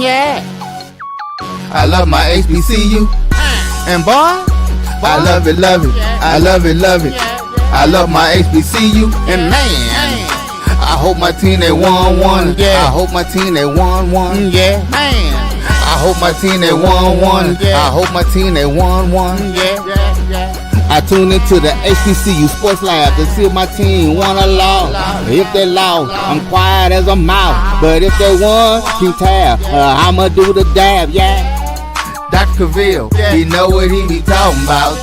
Yeah. I love my HBCU. And boy, I love it, love it. I love it, love it. I love my HBCU. And man, I hope my team they won. Yeah. I hope my team they won. Yeah. Man, I hope my team they won. I hope my team they won. Yeah. I tune into the HBCU Sports Lab to see if my team won or lost. If they lost, I'm quiet as a mouse. But if they won, keep tab. I'ma do the dab, yeah. Dr. Cavil, he know what he be talking about.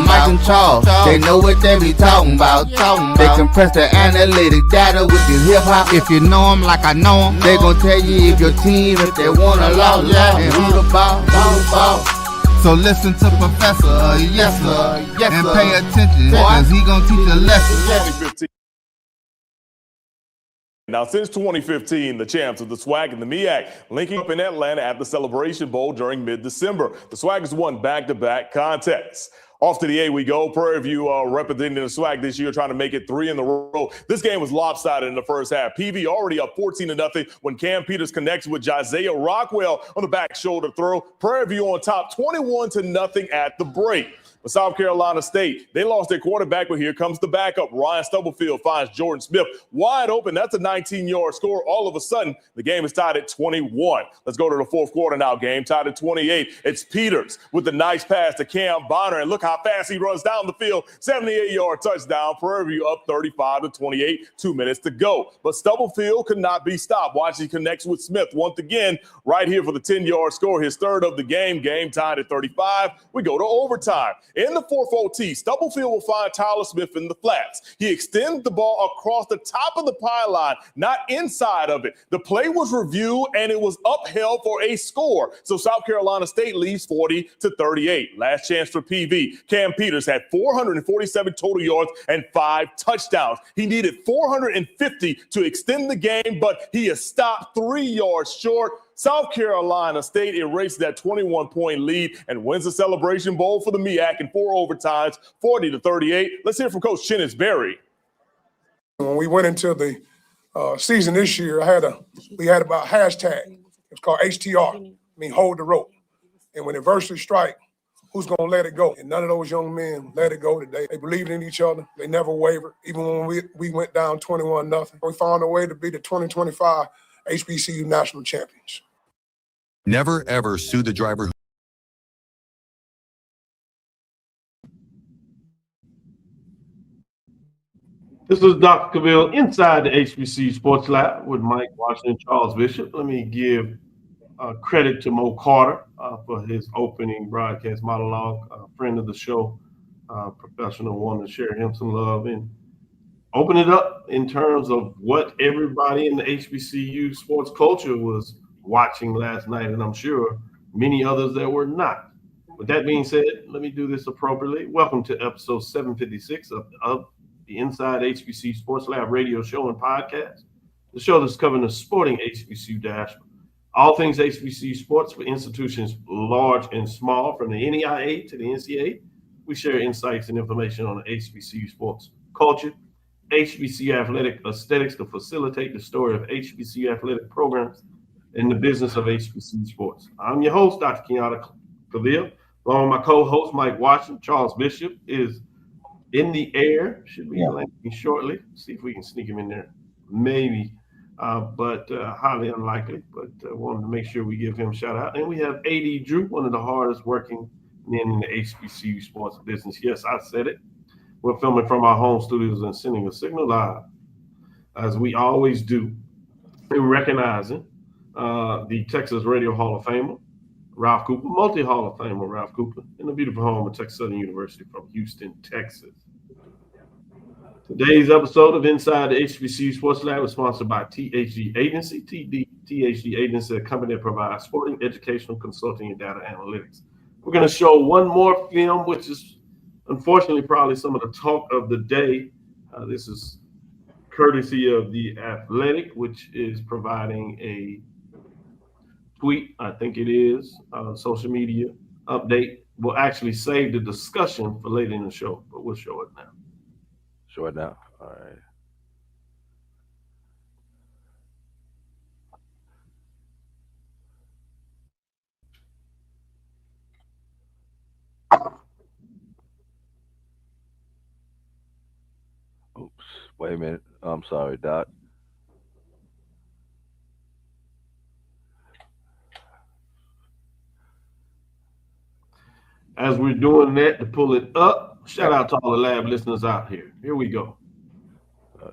Mike and Charles, they know what they be talking about. They compress the analytic data with the hip hop. If you know them like I know them, they gon' tell you if your team, if they won or lost, and who the ball. So listen to Professor, yes sir, and pay attention, cause he gon' teach a lesson. Now, since 2015, the champs of the SWAC and the MEAC linking up in Atlanta at the Celebration Bowl during mid-December. The SWAC has won back-to-back contests. Off to the A we go. Prairie View representing the SWAC this year, trying to make it 3 in a row. This game was lopsided in the first half. PV already up 14-0 when Cam Peters connects with Josiah Rockwell on the back shoulder throw. Prairie View on top 21-0 at the break. But South Carolina State, they lost their quarterback, but here comes the backup. Ryan Stubblefield finds Jordan Smith wide open. That's a 19-yard score. All of a sudden, the game is tied at 21. Let's go to the fourth quarter now. Game tied at 28. It's Peters with the nice pass to Cam Bonner, and look how fast he runs down the field. 78-yard touchdown. Prairie View up 35-28. 2 minutes to go. But Stubblefield could not be stopped. Watch, he connects with Smith once again right here for the 10-yard score. His third of the game. Game tied at 35. We go to overtime. In the fourth OT, Stubblefield will find Tyler Smith in the flats. He extends the ball across the top of the pylon, not inside of it. The play was reviewed, and it was upheld for a score. So South Carolina State leads 40-38. Last chance for PV. Cam Peters had 447 total yards and 5 touchdowns. He needed 450 to extend the game, but he is stopped 3 yards short. South Carolina State erases that 21-point lead and wins the Celebration Bowl for the MEAC in 4 overtimes, 40-38. Let's hear from Coach Chennis Berry. When we went into the season this year, we had about hashtag. It's called HTR, hold the rope. And when adversity strike, who's going to let it go? And none of those young men let it go today. They believed in each other. They never wavered. Even when we went down 21-0, we found a way to be the 2025 HBCU national champions. Never, ever sue the driver. This is Dr. Cavil inside the HBCU Sports Lab with Mike Washington and Charles Bishop. Let me give credit to Mo Carter for his opening broadcast monologue. Friend of the show, professional, wanted to share him some love and open it up in terms of what everybody in the HBCU sports culture was watching last night, and I'm sure many others that were not. With that being said, let me do this appropriately. Welcome to episode 756 of the Inside HBCU Sports Lab radio show and podcast, the show that's covering the sporting HBCU dashboard. All things HBCU sports for institutions large and small, from the NEIA to the NCAA. We share insights and information on the HBCU sports culture, HBCU athletic aesthetics to facilitate the story of HBCU athletic programs in the business of HBCU sports. I'm your host, Dr. Kenyatta Cavil, along with my co-host, Mike Washington. Charles Bishop is in the air, should be landing shortly. See if we can sneak him in there, maybe, but highly unlikely. But wanted to make sure we give him a shout out. And we have AD Drew, one of the hardest working men in the HBCU sports business. Yes, I said it. We're filming from our home studios and sending a signal live, as we always do, and recognizing the Texas Radio Hall of Famer, Ralph Cooper, multi-Hall of Famer Ralph Cooper, in the beautiful home of Texas Southern University from Houston, Texas. Today's episode of Inside the HBCU Sports Lab is sponsored by THG Agency. THG Agency, a company that provides sporting, educational, consulting, and data analytics. We're going to show one more film, which is unfortunately probably some of the talk of the day. This is courtesy of The Athletic, which is providing a tweet, I think it is, social media update. We'll actually save the discussion for later in the show, but we'll show it now. Show it now. All right. Wait a minute. I'm sorry, Doc. As we're doing that to pull it up, shout out to all the lab listeners out here. Here we go. Uh,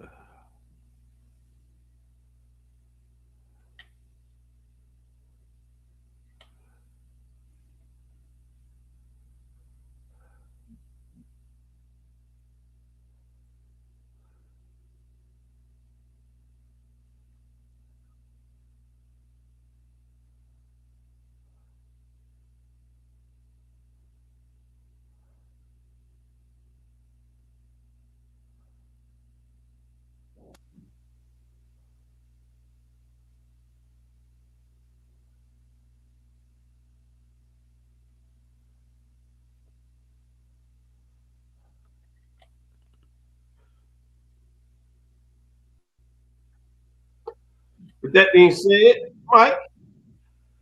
With that being said, Mike,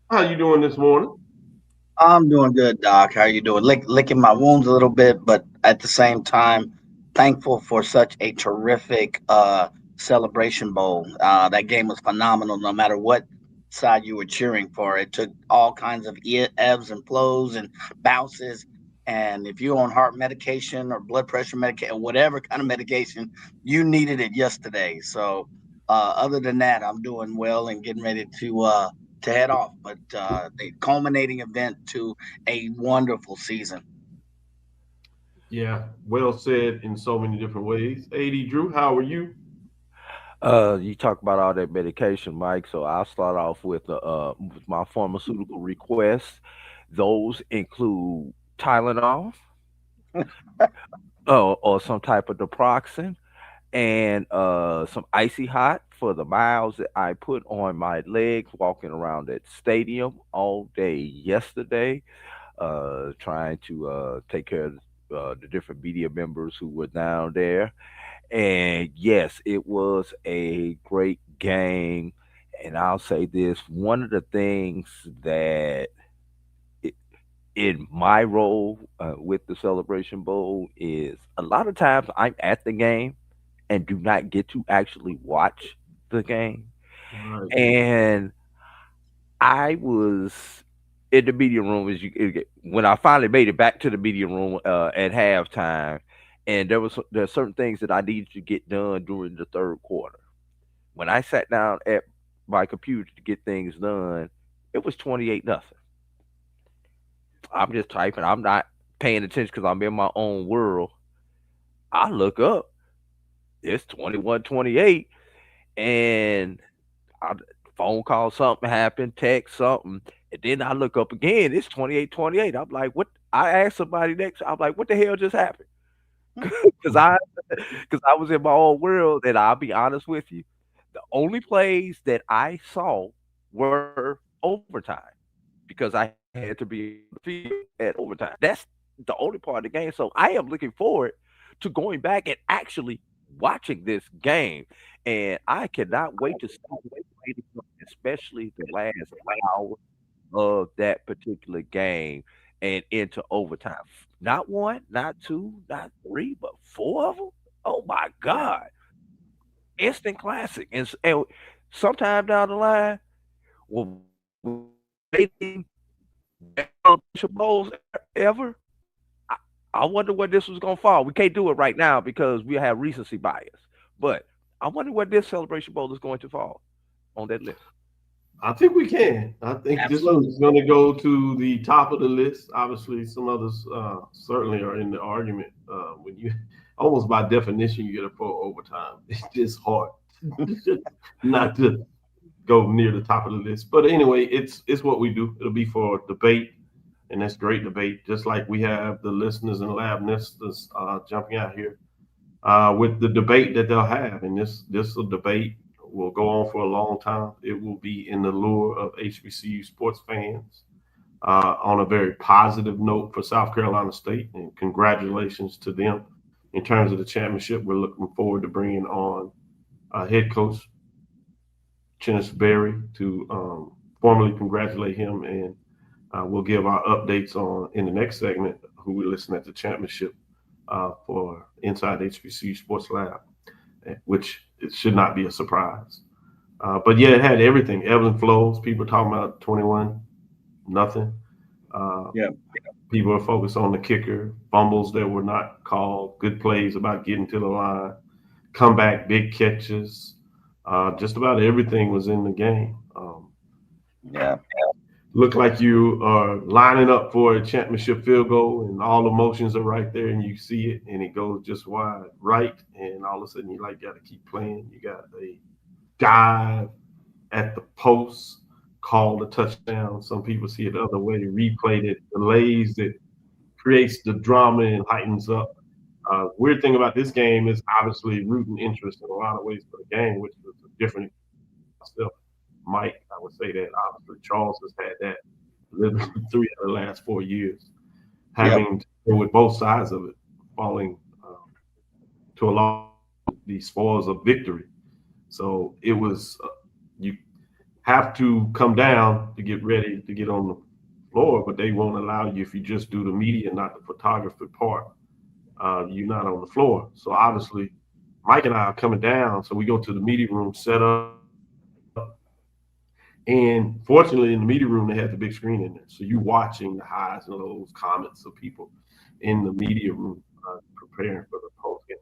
how you doing this morning? I'm doing good, Doc. How you doing? Licking my wounds a little bit, but at the same time, thankful for such a terrific celebration bowl. That game was phenomenal. No matter what side you were cheering for, it took all kinds of ebbs and flows and bounces. And if you're on heart medication or blood pressure medication, whatever kind of medication, you needed it yesterday. So, other than that, I'm doing well and getting ready to head off, but the culminating event to a wonderful season. Yeah, well said in so many different ways. AD Drew, how are you? you talk about all that medication, Mike. So I'll start off with my pharmaceutical requests. Those include Tylenol, or some type of naproxen, and some icy hot for the miles that I put on my legs walking around that stadium all day yesterday, trying to take care of the different media members who were down there. And yes, it was a great game. And I'll say this, one of the things that i- in my role with the Celebration Bowl is a lot of times I'm at the game and do not get to actually watch the game. Right. And I was in the media room when I finally made it back to the media room at halftime, and there are certain things that I needed to get done during the third quarter. When I sat down at my computer to get things done, it was 28-0. I'm just typing. I'm not paying attention because I'm in my own world. I look up, it's 21-28, and I, phone call, something happened, text something, and then I look up again. It's 28-28. I'm like, what? I asked somebody next. I'm like, what the hell just happened? Because I was in my own world, and I'll be honest with you, the only plays that I saw were overtime because I had to be on the field at overtime. That's the only part of the game. So I am looking forward to going back and actually watching this game. And I cannot wait to see it, especially the last hour of that particular game and into overtime. Not one, not two, not three, but four of them. Oh my God. Instant classic. And sometime down the line, will making celebration bowls ever. I, I wonder where this was gonna fall. We can't do it right now because we have recency bias. But I wonder where this celebration bowl is going to fall on that list. I think we can. I think this one Absolutely. is going to go to the top of the list. Obviously, some others certainly are in the argument. When you almost by definition you get a full overtime, it's just hard not to go near the top of the list. But anyway, it's what we do. It'll be for debate, and that's great debate. Just like we have the listeners and lab nesters jumping out here with the debate that they'll have, and this debate will go on for a long time. It will be in the lure of HBCU sports fans on a very positive note for South Carolina State, and congratulations to them in terms of the championship. We're looking forward to bringing on head coach Chennis Berry to formally congratulate him, and we'll give our updates on in the next segment who we listen at the championship for Inside HBCU Sports Lab. which it should not be a surprise. But yeah, it had everything, ebbs and flows. People talking about 21, nothing. Yeah. People are focused on the kicker, fumbles that were not called, good plays about getting to the line, comeback, big catches. Just about everything was in the game. Yeah. Look like you are lining up for a championship field goal, and all the motions are right there, and you see it, and it goes just wide right, and all of a sudden you like got to keep playing. You got a dive at the post, called a touchdown. Some people see it the other way, replayed it, delays it, creates the drama and heightens up. Weird thing about this game is obviously rooting interest in a lot of ways for the game, which is a different stuff. Mike, I would say that obviously Charles has had that literally 3 of the last 4 years, having to deal with both sides of it, falling to a lot of the spoils of victory. So it was you have to come down to get ready to get on the floor, but they won't allow you if you just do the media, not the photography part. You're not on the floor. So obviously, Mike and I are coming down. So we go to the media room, set up. And fortunately, in the media room, they had the big screen in there. So you're watching the highs and lows, comments of people in the media room preparing for the post game.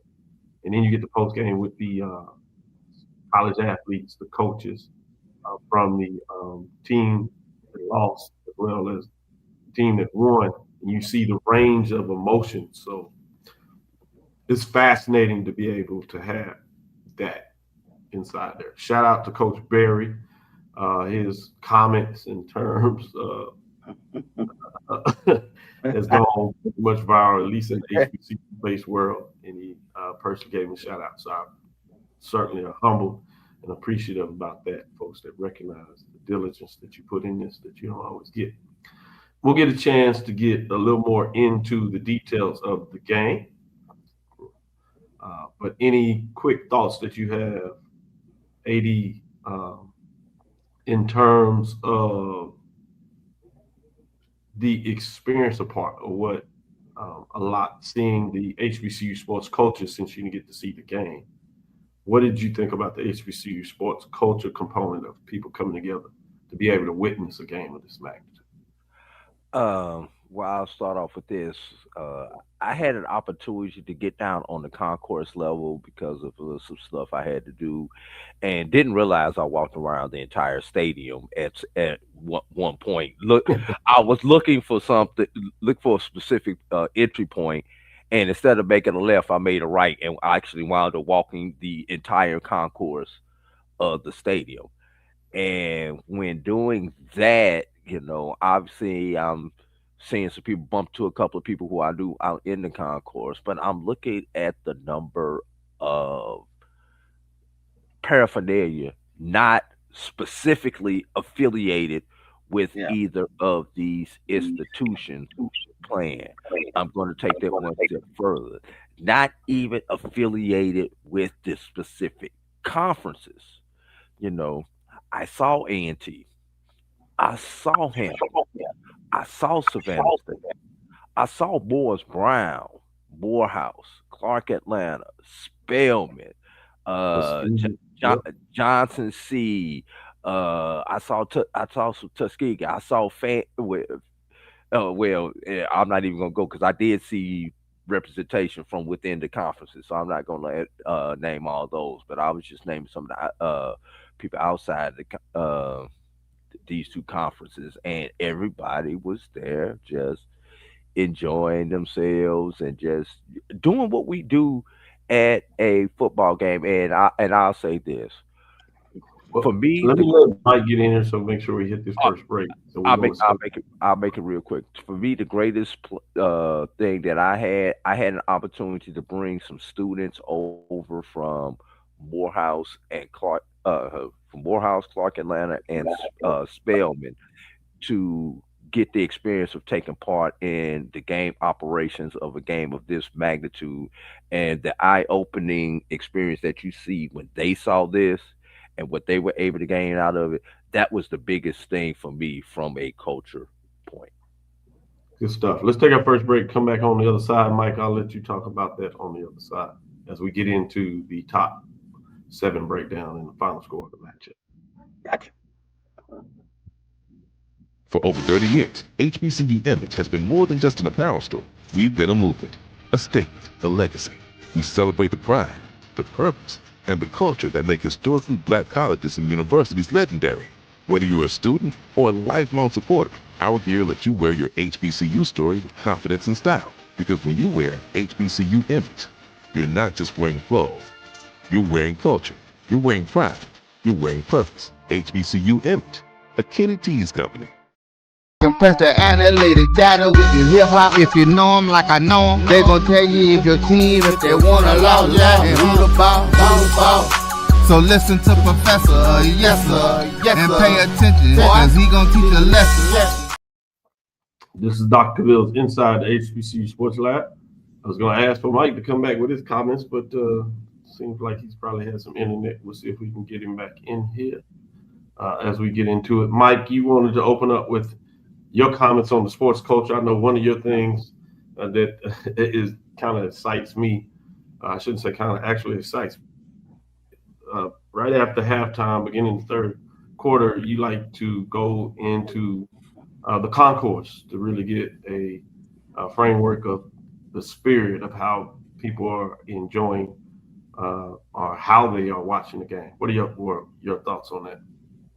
And then you get the post game with the college athletes, the coaches from the team that lost, as well as the team that won. And you see the range of emotions. So it's fascinating to be able to have that inside there. Shout out to Coach Berry. His comments in terms has gone much viral, at least in the HBCU-based world, and he personally gave me a shout out. So I'm certainly humbled and appreciative about that, folks that recognize the diligence that you put in this that you don't always get. We'll get a chance to get a little more into the details of the game. But any quick thoughts that you have, AD, in terms of the experience part of what a lot seeing the HBCU sports coaches since you didn't get to see the game. What did you think about the HBCU sports culture component of people coming together to be able to witness a game of this magnitude? Well, I'll start off with this. Uh, I had an opportunity to get down on the concourse level because of some stuff I had to do, and didn't realize I walked around the entire stadium at one point. Look, I was looking for something, look for a specific entry point, and instead of making a left, I made a right, and I actually wound up walking the entire concourse of the stadium. And when doing that, obviously I'm seeing some people bump to a couple of people who I knew out in the concourse, but I'm looking at the number of paraphernalia not specifically affiliated with Yeah. either of these institutions playing. I'm going to take that one step further. Not even affiliated with the specific conferences. You know, I saw A&T. I saw Hampton. I saw Savannah State. I saw Morris Brown, Morehouse, Clark Atlanta, Spelman, Yep. Johnson C. I saw some Tuskegee. I saw I'm not even gonna go because I did see representation from within the conferences, so I'm not gonna name all those. But I was just naming some of the people outside these two conferences, and everybody was there just enjoying themselves and just doing what we do at a football game. And I'll say this for Well, me, let me let Mike get in here so make sure we hit this first break. So we're I'll going make to I'll start. make it I'll make it real quick. For me, the greatest thing that I had an opportunity to bring some students over from Morehouse, Clark Atlanta, and Spelman to get the experience of taking part in the game operations of a game of this magnitude and the eye-opening experience that you see when they saw this and what they were able to gain out of it. That was the biggest thing for me from a culture point. Good stuff. Let's take our first break. Come back on the other side. Mike, I'll let you talk about that on the other side as we get into the top 7 breakdown and the final score of the matchup. Gotcha. For over 30 years, HBCU Image has been more than just an apparel store. We've been a movement, a statement, a legacy. We celebrate the pride, the purpose, and the culture that make historically black colleges and universities legendary. Whether you're a student or a lifelong supporter, our gear lets you wear your HBCU story with confidence and style. Because when you wear HBCU Image, you're not just wearing clothes. You're wearing culture. You're wearing pride. You're wearing purpose. HBCU Image, a Kenny T's company. Compress the analytic data with your hip hop. If you know them like I know them, they gon' tell you if your team, if they wanna lose, and who the ball. So listen to Professor, yes sir, and pay attention, cause he gon' teach a lesson. This is Dr. Cavil's Inside the HBCU Sports Lab. I was going to ask for Mike to come back with his comments, but seems like he's probably had some internet. We'll see if we can get him back in here as we get into it. Mike, you wanted to open up with your comments on the sports culture. I know one of your things that is kind of excites me. I shouldn't say kind of, actually excites me. Right after halftime, beginning the third quarter, you like to go into the concourse to really get a framework of the spirit of how people are enjoying or how they are watching the game. What are your thoughts on that?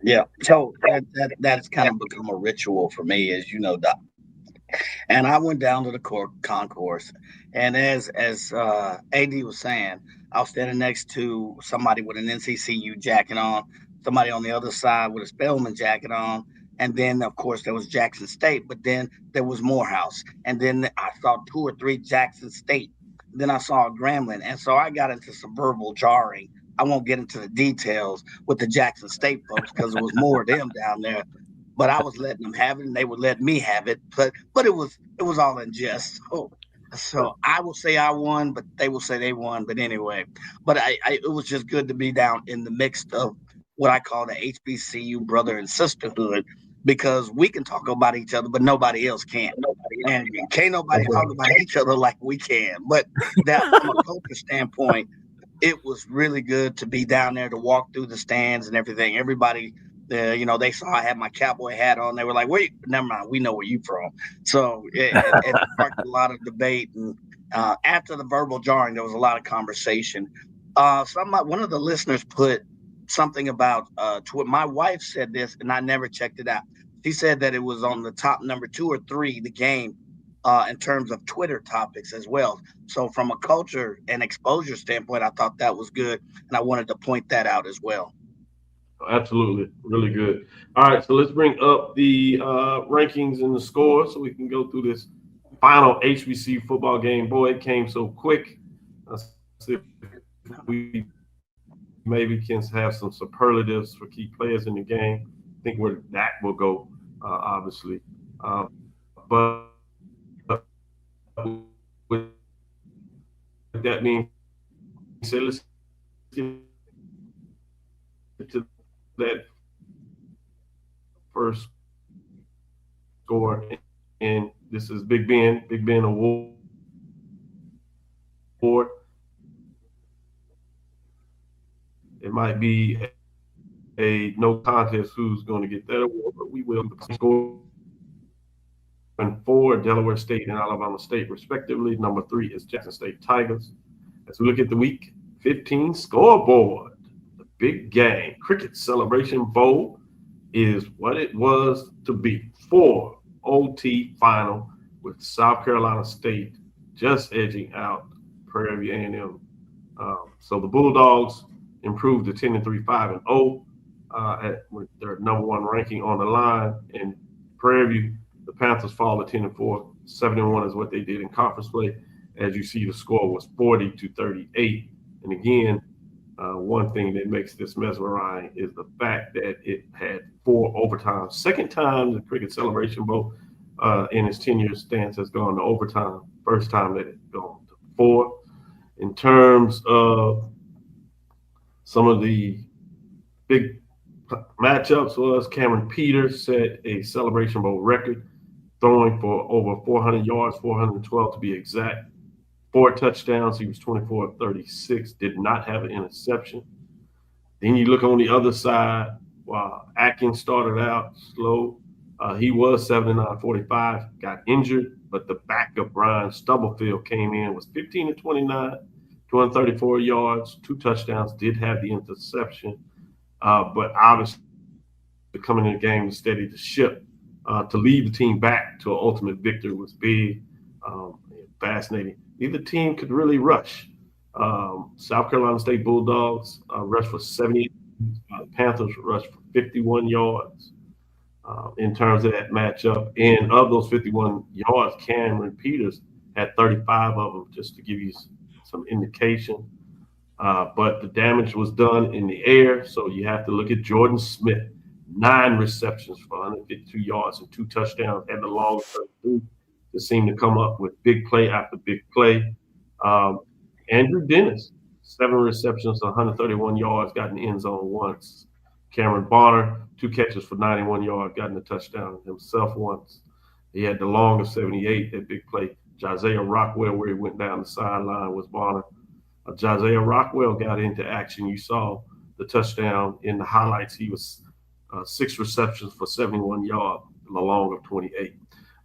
Yeah, so that's kind of become a ritual for me, as you know, Doc. And I went down to the concourse, and as AD was saying, I was standing next to somebody with an NCCU jacket on, somebody on the other side with a Spelman jacket on, and then of course there was Jackson State, but then there was Morehouse, and then I saw 2 or 3 Jackson State, then I saw a Grambling, and so I got into some verbal jarring. I won't get into the details with the Jackson State folks because it was more of them down there. But I was letting them have it, and they would let me have it. But it was all in jest. So I will say I won, but they will say they won. But anyway, but it was just good to be down in the mix of what I call the HBCU brother and sisterhood, because we can talk about each other, but nobody else can. And can't nobody talk about each other like we can. But that from a culture standpoint, it was really good to be down there, to walk through the stands and everything. Everybody, they saw I had my cowboy hat on. They were like, wait, never mind. We know where you from. So it sparked a lot of debate. And after the verbal jarring, there was a lot of conversation. One of the listeners put something about my wife said this, and I never checked it out. She said that it was on the top number 2 or 3, the game, in terms of Twitter topics as well. So from a culture and exposure standpoint, I thought that was good, and I wanted to point that out as well. Absolutely. Really good. All right, so let's bring up the rankings and the scores so we can go through this final HBCU football game. Boy, it came so quick. Let's see if we maybe can have some superlatives for key players in the game. I think where that will go, obviously. But with that being said, let's get to that first score. And this is Big Ben Award. It might be a no contest who's going to get that award, but we will score. And 4, Delaware State and Alabama State, respectively. Number 3 is Jackson State Tigers. As we look at the Week 15 scoreboard, the big game, Cricket Celebration Bowl, is what it was to be. 4 OT final with South Carolina State just edging out Prairie View A&M. So the Bulldogs improved to 10-3, 5-0 with their number 1 ranking on the line. And Prairie View, the Panthers fall to 10-4, 7-1 is what they did in conference play. As you see, the score was 40-38. And again, one thing that makes this mesmerizing is the fact that it had 4 overtimes. Second time the Cricket Celebration Bowl in its 10-year stance has gone to overtime. First time that it's gone to 4. In terms of some of the big matchups, was Cameron Peters set a Celebration Bowl record, throwing for over 400 yards, 412 to be exact. 4 touchdowns. He was 24 of 36, did not have an interception. Then you look on the other side, while Atkins started out slow. He was 79-45, got injured, but the backup Brian Stubblefield came in, was 15 to 29, 234 yards, 2 touchdowns, did have the interception, but obviously coming in the game to steady the ship, to lead the team back to an ultimate victory was big, fascinating. Neither team could really rush. South Carolina State Bulldogs rushed for 78. The Panthers rushed for 51 yards in terms of that matchup. And of those 51 yards, Cameron Peters had 35 of them, just to give you some indication. But the damage was done in the air, so you have to look at Jordan Smith. 9 receptions for 152 yards and 2 touchdowns, and the long 32 that seemed to come up with big play after big play. Andrew Dennis, 7 receptions, 131 yards, got in the end zone once. Cameron Bonner, 2 catches for 91 yards, got in the touchdown himself once. He had the long of 78, that big play. Josiah Rockwell, where he went down the sideline, was Bonner. Josiah Rockwell got into action. You saw the touchdown in the highlights. He was 6 receptions for 71 yards, the long of 28.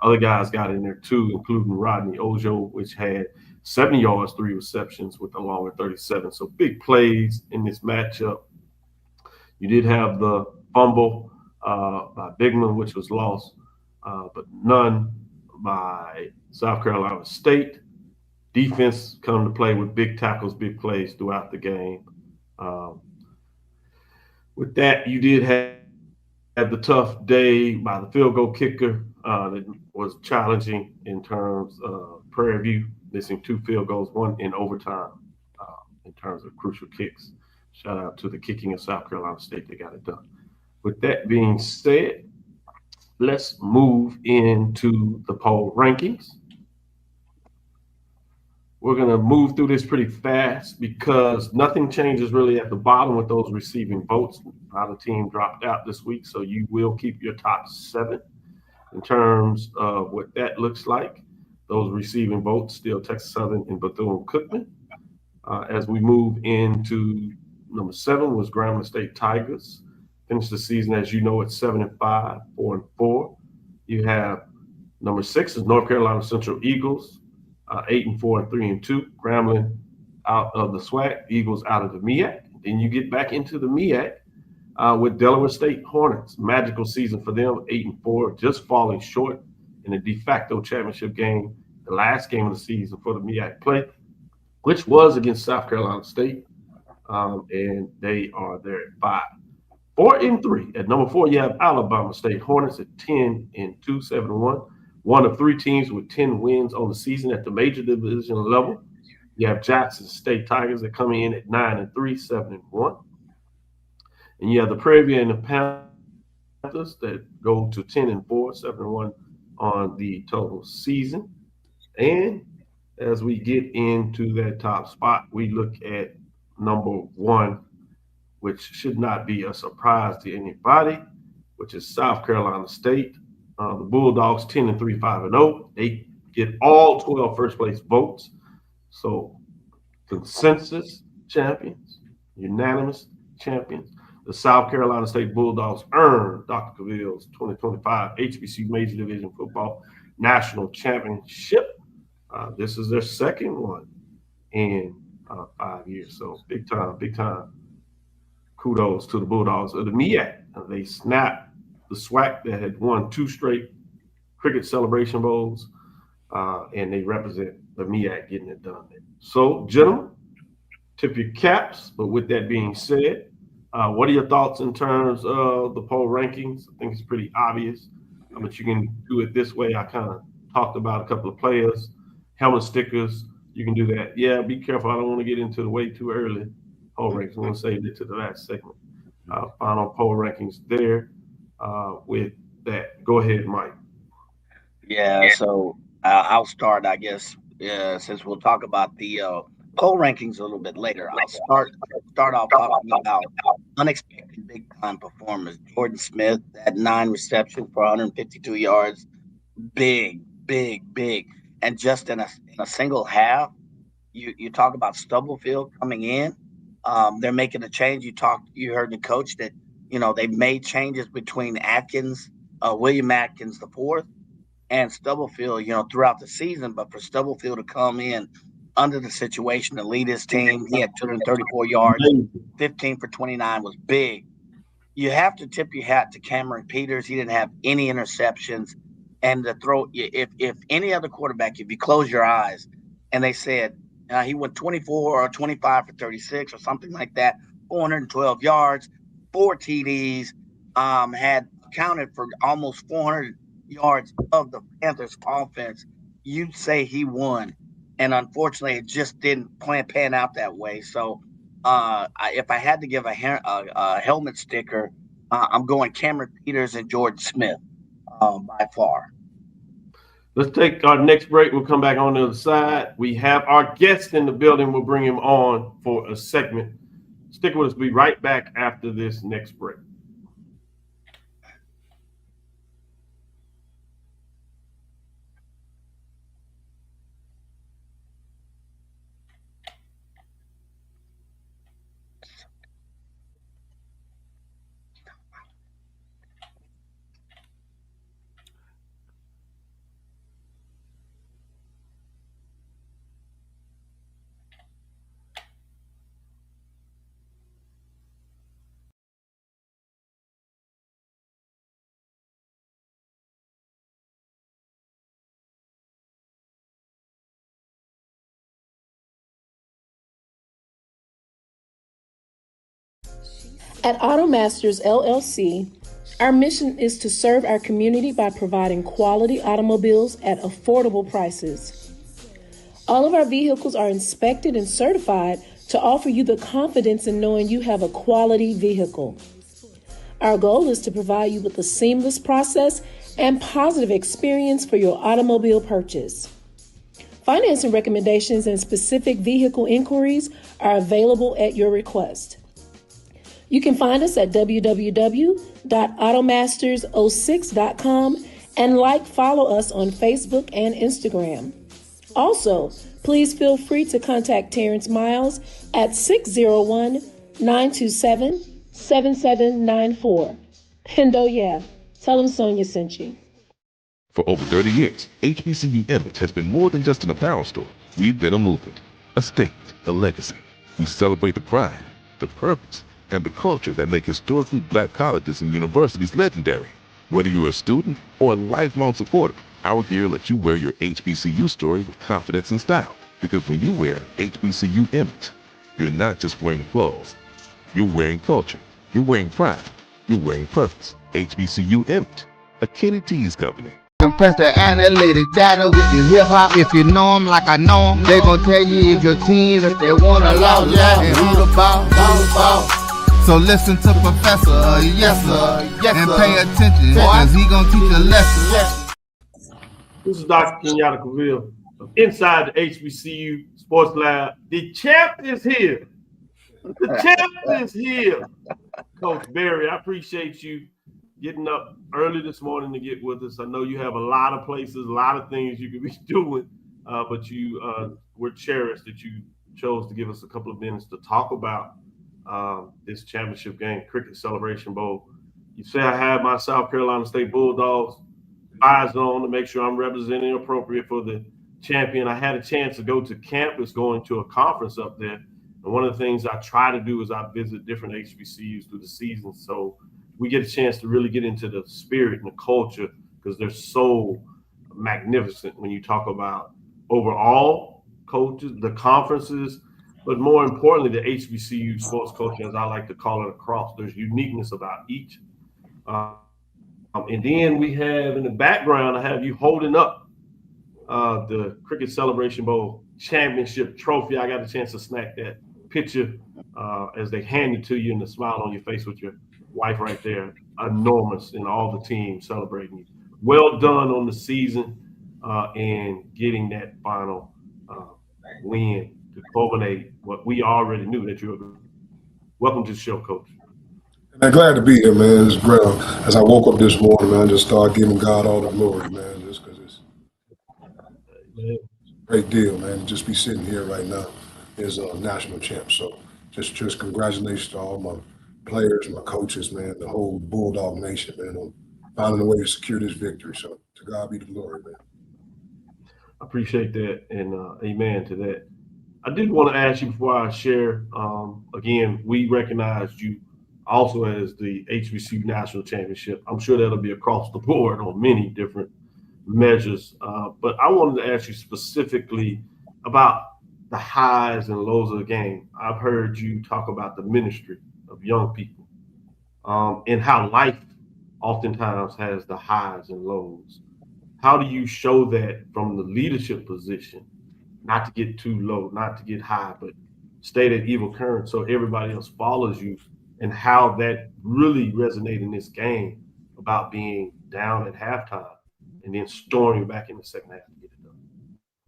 Other guys got in there too, including Rodney Ojo, which had 70 yards, 3 receptions with a long of 37. So big plays in this matchup. You did have the fumble by Bigman, which was lost, but none by South Carolina State. Defense come to play with big tackles, big plays throughout the game. With that, you did have the tough day by the field goal kicker that was challenging in terms of Prairie View missing 2 field goals, 1 in overtime in terms of crucial kicks. Shout out to the kicking of South Carolina State. They got it done. With that being said, let's move into the poll rankings. We're going to move through this pretty fast because nothing changes really at the bottom with those receiving votes. Not a team dropped out this week, so you will keep your top 7 in terms of what that looks like. Those receiving votes still Texas Southern and Bethune-Cookman. As we move into number 7 was Grambling State Tigers. Finished the season, as you know, at 7-5, 4-4. You have number 6 is North Carolina Central Eagles, 8-4, 3-2. Grambling out of the SWAC, Eagles out of the MEAC. Then you get back into the MEAC with Delaware State Hornets. Magical season for them, 8-4, just falling short in the de facto championship game, the last game of the season for the MEAC play, which was against South Carolina State. And they are there at 5. 4-3. At number 4, you have Alabama State Hornets at 10-2, 7-1. One of 3 teams with 10 wins on the season at the major division level. You have Jackson State Tigers that come in at 9-3, 7-1. And you have the Prairie View and the Panthers that go to 10-4, 7-1 on the total season. And as we get into that top spot, we look at number 1, which should not be a surprise to anybody, which is South Carolina State. The Bulldogs 10-3, 5-0. They get all 12 first place votes. So consensus champions, unanimous champions. The South Carolina State Bulldogs earned Dr. Cavil's 2025 HBCU Major Division Football National Championship. This is their second one in 5 years. So big time, big time. Kudos to the Bulldogs of the MEAC. They snapped the SWAC that had won 2 straight cricket celebration bowls, and they represent the MEAC getting it done. So, gentlemen, tip your caps. But with that being said, what are your thoughts in terms of the poll rankings? I think it's pretty obvious, but you can do it this way. I kind of talked about a couple of players, helmet stickers. You can do that. Yeah, be careful. I don't want to get into the way too early poll rankings. I'm going to save it to the last segment. Final poll rankings there. With that, go ahead, Mike. Yeah, so I'll start, I guess, since we'll talk about the poll rankings a little bit later. I'll start off talking about unexpected big-time performers. Jordan Smith had 9 receptions for 152 yards. Big. And just in a single half, you talk about Stubblefield coming in They're making a change. You heard the coach that, they've made changes between William Atkins the fourth, and Stubblefield, throughout the season. But for Stubblefield to come in under the situation to lead his team, he had 234 yards, 15 for 29 was big. You have to tip your hat to Cameron Peters. He didn't have any interceptions. And to throw, if any other quarterback, if you close your eyes and they said he went 24 or 25 for 36 or something like that, 412 yards, 4 TDs, had accounted for almost 400 yards of the Panthers offense, you'd say he won. And unfortunately, it just didn't pan out that way. So if I had to give a helmet sticker, I'm going Cameron Peters and Jordan Smith by far. Let's take our next break. We'll come back on the other side. We have our guest in the building. We'll bring him on for a segment. Stick with us. We'll be right back after this next break. At AutoMasters LLC, our mission is to serve our community by providing quality automobiles at affordable prices. All of our vehicles are inspected and certified to offer you the confidence in knowing you have a quality vehicle. Our goal is to provide you with a seamless process and positive experience for your automobile purchase. Financing recommendations and specific vehicle inquiries are available at your request. You can find us at www.automasters06.com and follow us on Facebook and Instagram. Also, please feel free to contact Terrence Miles at 601-927-7794. And tell him Sonia sent you. For over 30 years, HBCU Image has been more than just an apparel store. We've been a movement, a state, a legacy. We celebrate the pride, the purpose, and the culture that make historically black colleges and universities legendary. Whether you're a student or a lifelong supporter, our gear lets you wear your HBCU story with confidence and style. Because when you wear HBCU Image, you're not just wearing clothes. You're wearing culture. You're wearing pride. You're wearing purpose. HBCU Image, a Kenny T's company. Compress the analytic data with your hip-hop. If you know them like I know them, they gon' tell you if your team, if they want to lose, and who the ball. So listen to Professor, yes sir, and pay attention, cause he gon' teach a lesson. This is Dr. Kenyatta Cavil, inside the HBCU Sports Lab. The champ is here. The champ is here. Coach Berry, I appreciate you getting up early this morning to get with us. I know you have a lot of places, a lot of things you could be doing, but we're cherished that you chose to give us a couple of minutes to talk about this championship game, Cricket Celebration Bowl. You say I have my South Carolina State Bulldogs eyes on to make sure I'm representing appropriate for the champion. I had a chance to go to campus going to a conference up there. And one of the things I try to do is I visit different HBCUs through the season. So we get a chance to really get into the spirit and the culture because they're so magnificent when you talk about overall coaches, the conferences, but more importantly, the HBCU sports culture, as I like to call it, across. There's uniqueness about each. And then we have in the background, I have you holding up the Cricket Celebration Bowl championship trophy. I got a chance to snack that picture as they hand it to you and the smile on your face with your wife right there. Enormous, and all the team celebrating you. Well done on the season and getting that final win to culminate what we already knew that you were going to. Welcome to the show, Coach. I'm glad to be here, man. It's great. As I woke up this morning, man, I just started giving God all the glory, man, just because it's a great deal, man. Just be sitting here right now as a national champ. So just congratulations to all my players, my coaches, man, the whole Bulldog Nation, man, on finding a way to secure this victory. So to God be the glory, man. I appreciate that, and amen to that. I did want to ask you before I share. Again, we recognized you also as the HBCU National Championship. I'm sure that'll be across the board on many different measures. But I wanted to ask you specifically about the highs and lows of the game. I've heard you talk about the ministry of young people, and how life oftentimes has the highs and lows. How do you show that from the leadership position, not to get too low, not to get high, but stay that evil current so everybody else follows you, and how that really resonates in this game about being down at halftime and then storming back in the second half to get it done?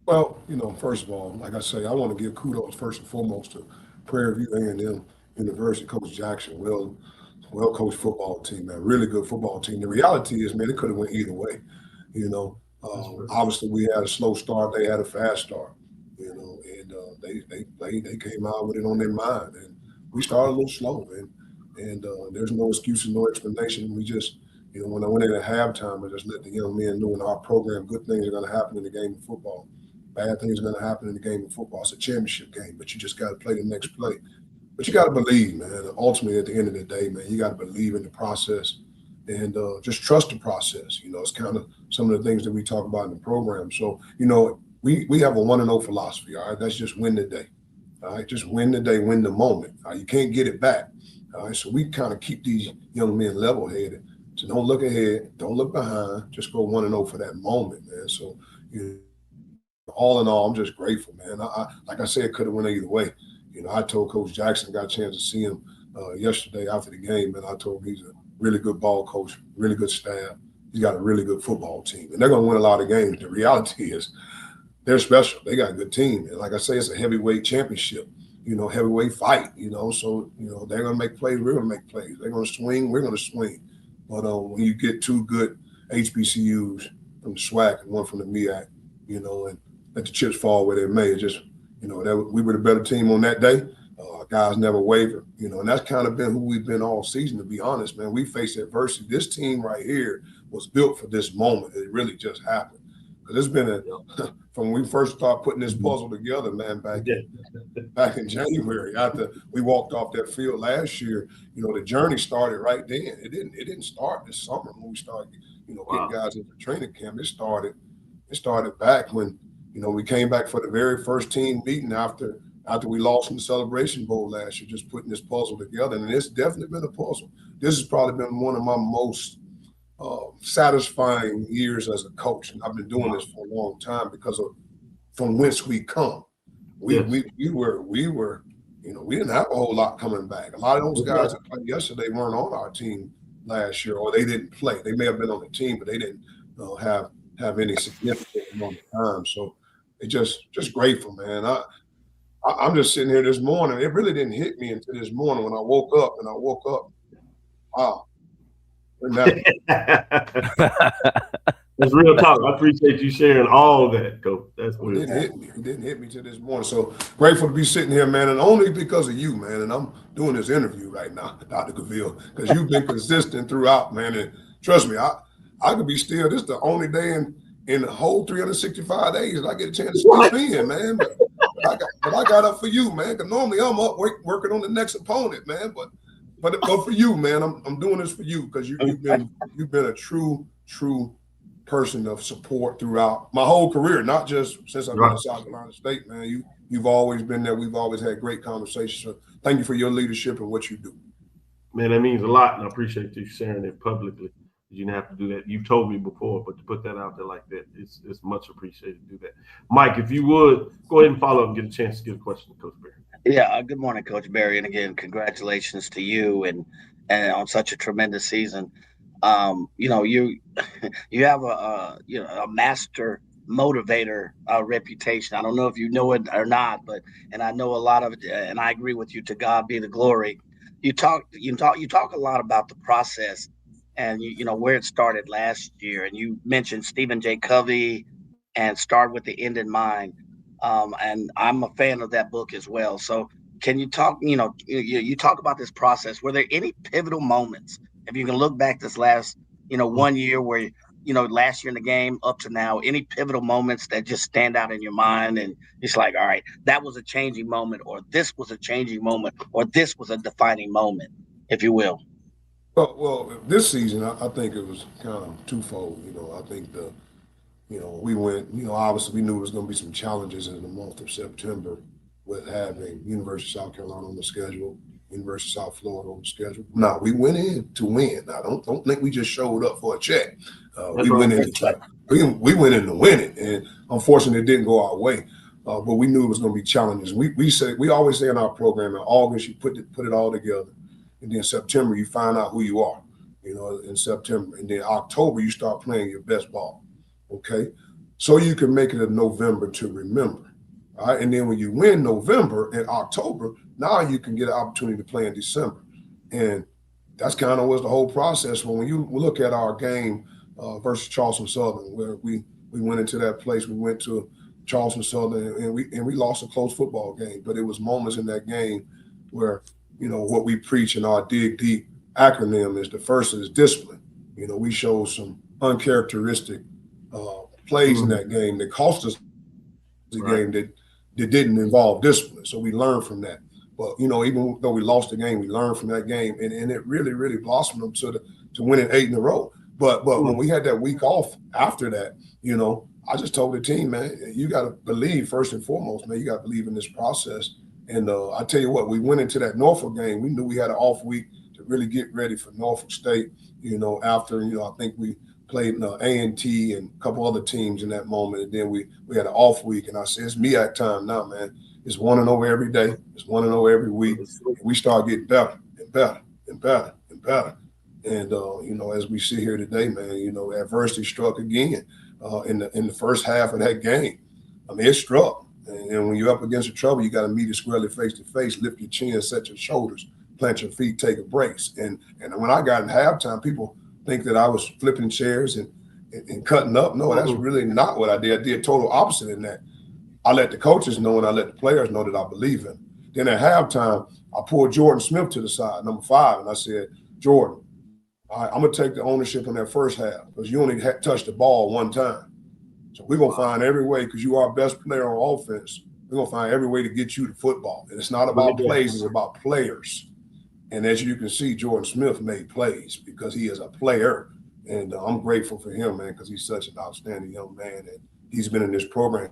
Well, first of all, like I say, I want to give kudos first and foremost to Prairie View A&M University, Coach Jackson, well coached football team, man, really good football team. The reality is, man, it could have went either way. Obviously we had a slow start, they had a fast start, and they came out with it on their mind, and we started a little slow, and there's no excuses, no explanation. We just, when I went in at halftime, I just let the young men know in our program, good things are going to happen in the game of football. Bad things are going to happen in the game of football. It's a championship game, but you just got to play the next play. But you got to believe, man. Ultimately, at the end of the day, man, you got to believe in the process and just trust the process. It's kind of some of the things that we talk about in the program. So, we have a 1-0 philosophy, all right? That's just win the day, all right? Just win the day, win the moment. You can't get it back, all right? So we kind of keep these young men level-headed. So don't look ahead, don't look behind, just go 1-0 for that moment, man. So, all in all, I'm just grateful, man. Like I said, it could have went either way. I told Coach Jackson, got a chance to see him yesterday after the game, and I told him he's a really good ball coach, really good staff. He's got a really good football team, and they're going to win a lot of games. The reality is they're special. They got a good team. And like I say, it's a heavyweight championship, heavyweight fight, so, they're going to make plays. We're going to make plays. They're going to swing. We're going to swing. But when you get two good HBCUs from the SWAC and one from the MEAC, and let the chips fall where they may, it just, that we were the better team on that day. Guys never wavered, and that's kind of been who we've been all season, to be honest, man. We faced adversity. This team right here was built for this moment. It really just happened. Because it's been from when we first started putting this puzzle together, man, back in January, after we walked off that field last year, the journey started right then. It didn't start this summer when we started, getting guys into training camp. It started back when, we came back for the very first team meeting after we lost in the Celebration Bowl last year, just putting this puzzle together. And it's definitely been a puzzle. This has probably been one of my most satisfying years as a coach. And I've been doing this for a long time because of from whence we come. We were, we didn't have a whole lot coming back. A lot of those guys that played yesterday weren't on our team last year, or they didn't play. They may have been on the team, but they didn't have any significant amount of time. So it's just grateful, man. I'm just sitting here this morning. It really didn't hit me until this morning when I woke up. Wow. That's real talk. I appreciate you sharing all that, Coach. That's what it didn't hit me. It didn't hit me till this morning. So grateful to be sitting here, man, and only because of you, man. And I'm doing this interview right now, Dr. Cavil, because you've been consistent throughout, man. And trust me, I could be still. This is the only day in the whole 365 days that I get a chance to sleep in, man. But I got up for you, man. Because normally I'm up working on the next opponent, man. But for you, man, I'm doing this for you because you've been a true person of support throughout my whole career, not just since I've been in South Carolina State, man. You've always been there. We've always had great conversations. So thank you for your leadership and what you do. Man, that means a lot, and I appreciate you sharing it publicly. You didn't have to do that. You've told me before, but to put that out there like that, it's much appreciated to do that. Mike, if you would, go ahead and follow up and get a chance to get a question to Coach Berry. Yeah, good morning, Coach Berry. And again, congratulations to you and on such a tremendous season. You have a master motivator reputation. I don't know if you know it or not, and I know a lot of it, and I agree with you. To God be the glory. You talk a lot about the process, and you know where it started last year, and you mentioned Stephen J. Covey and Start with the End in Mind. And I'm a fan of that book as well. So can you talk, you talk about this process. Were there any pivotal moments, if you can look back this last, 1 year where, last year in the game up to now, any pivotal moments that just stand out in your mind and it's like, all right, that was a changing moment, or this was a changing moment, or this was a defining moment, if you will? Well, this season, I think it was kind of twofold. I think we went, obviously we knew there was going to be some challenges in the month of September with having University of South Carolina on the schedule, University of South Florida on the schedule. Now, we went in to win. I don't think we just showed up for a check. We went in to win it, and unfortunately, it didn't go our way. But we knew it was going to be challenges. We always say in our program, in August you put it all together, and then September you find out who you are. In September, and then October you start playing your best ball. Okay, so you can make it a November to remember. All right, and then when you win November and October, now you can get an opportunity to play in December, and that's kind of was the whole process. When you look at our game versus Charleston Southern, where we went into that place, we went to Charleston Southern, and we lost a close football game, but it was moments in that game where what we preach in our dig deep acronym is the first is discipline. We showed some uncharacteristic plays in that game that cost us the game that didn't involve discipline. So we learned from that. But even though we lost the game, we learned from that game, and it really, really blossomed them to winning 8 in a row. But when we had that week off after that, I just told the team, man, you got to believe first and foremost, man, you got to believe in this process. And I tell you what, we went into that Norfolk game. We knew we had an off week to really get ready for Norfolk State. After I think we played A&T and a couple other teams in that moment, and then we had an off week. And I said, it's MEAC time now, man. It's 1-0 every day. It's 1-0 every week. And we start getting better and better and better and better. And as we sit here today, man, adversity struck again in the first half of that game. I mean, it struck. And when you're up against the trouble, you got to meet it squarely face to face, lift your chin, set your shoulders, plant your feet, take a brace. And when I got in halftime, people think that I was flipping chairs and cutting up. No, that's really not what I did. I did total opposite in that. I let the coaches know and I let the players know that I believe in them. Then at halftime, I pulled Jordan Smith to the side, number 5, and I said, Jordan, all right, I'm going to take the ownership in that first half because you only touched the ball one time. So we're going to find every way, because you are our best player on offense, we're going to find every way to get you the football. And it's not about plays, it's about players. And as you can see, Jordan Smith made plays because he is a player. And I'm grateful for him, man, because he's such an outstanding young man. And he's been in this program.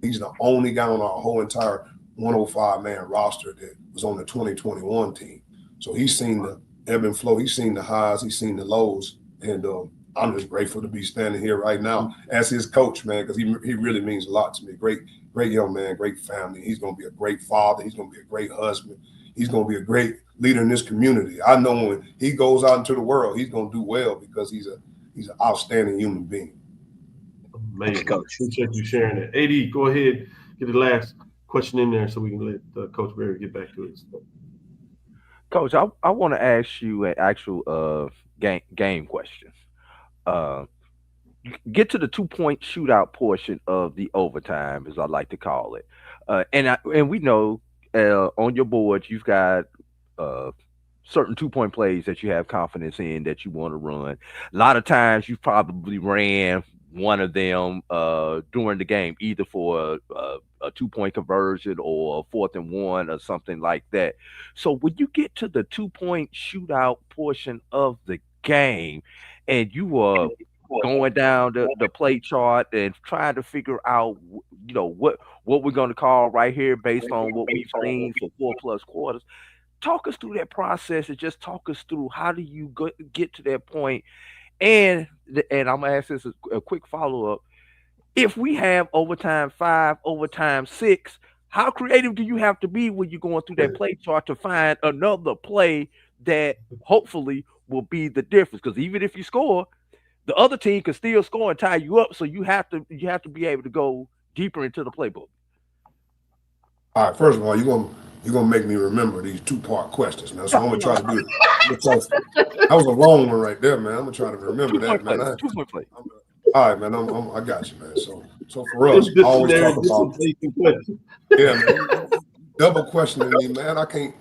He's the only guy on our whole entire 105-man roster that was on the 2021 team. So he's seen the ebb and flow. He's seen the highs. He's seen the lows. And I'm just grateful to be standing here right now as his coach, man, because he really means a lot to me. Great young man, great family. He's going to be a great father. He's going to be a great husband. He's going to be a great leader in this community. I know when he goes out into the world, he's going to do well because he's an outstanding human being. Amazing. Appreciate you sharing that. AD, go ahead, get the last question in there so we can let Coach Berry get back to it. Coach, I want to ask you an actual game question. Get to the 2-point shootout portion of the overtime, as I like to call it. And we know on your board you've got certain 2-point plays that you have confidence in that you want to run. A lot of times you probably ran one of them during the game, either for a 2-point conversion or a 4th and 1 or something like that. So when you get to the 2-point shootout portion of the game and you are going down the play chart and trying to figure out, what we're going to call right here based on what we've seen for 4+ quarters, talk us through that process and just talk us through how do you get to that point. And I'm going to ask this a quick follow-up. If we have overtime 5, overtime 6, how creative do you have to be when you're going through that play chart to find another play that hopefully will be the difference? Because even if you score, the other team can still score and tie you up. So you have to be able to go deeper into the playbook. All right, first of all, you're gonna make me remember these 2-part questions, man. So I'm gonna try to do it. That was a long one right there, man. I'm gonna try to remember that, man. 2-point play. All right, man. I got you, man. So for us, I always talk about, man. double questioning me, man. I can't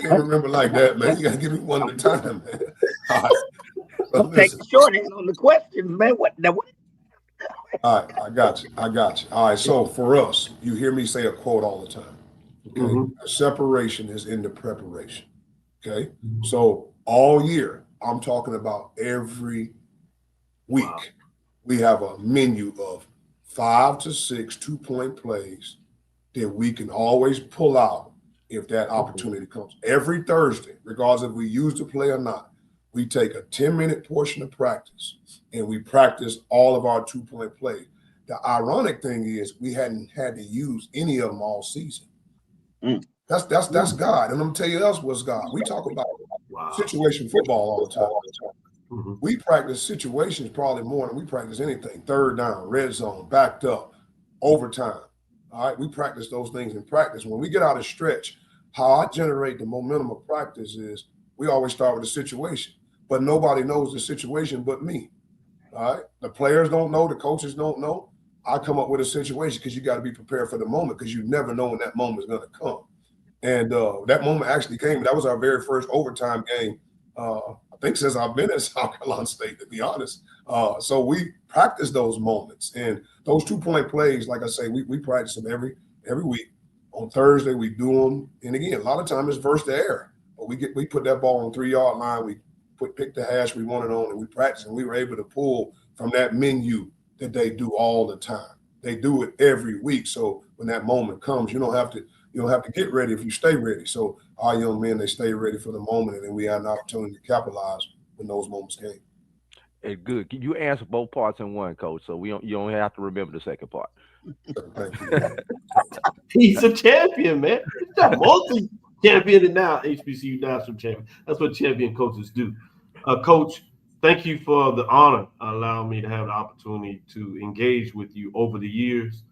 remember like that, man. You gotta give me one at a time, man. All right. So Don't take the shorthand on the questions, man. What? All right, I got you. All right, so for us, you hear me say a quote all the time. Okay, separation is in the preparation. Okay, so all year, I'm talking about every week, we have a menu of 5 to 6 2-point plays that we can always pull out if that opportunity comes. Every Thursday, regardless if we use the play or not, we take a 10-minute portion of practice and we practice all of our 2-point plays. The ironic thing is we hadn't had to use any of them all season. That's God. And I'm gonna tell you else what's God. We talk about situation football all the time. We practice situations probably more than we practice anything. Third down, red zone, backed up, overtime. All right, we practice those things in practice. When we get out of stretch, how I generate the momentum of practice is we always start with a situation, but nobody knows the situation but me. All right, the players don't know, the coaches don't know. I come up with a situation because you got to be prepared for the moment because you never know when that moment is going to come. And that moment actually came. That was our very first overtime game, I think, since I've been at South Carolina State, to be honest. So we practice those moments. And those 2-point plays, like I say, we practice them every week. On Thursday, we do them. And again, a lot of times it's versus the air. But we put that ball on 3-yard line. We pick the hash we want it on, and we practice. And we were able to pull from that menu that they do all the time. They do it every week. So when that moment comes, you don't have to get ready if you stay ready. So our young men, they stay ready for the moment, and then we have an opportunity to capitalize when those moments came. It's good. You answer both parts in one, Coach. So you don't have to remember the second part. Thank you. He's a champion, man. He's a multi-champion and now HBCU national champion. That's what champion coaches do. Coach, thank you for the honor allowing me to have the opportunity to engage with you over the years.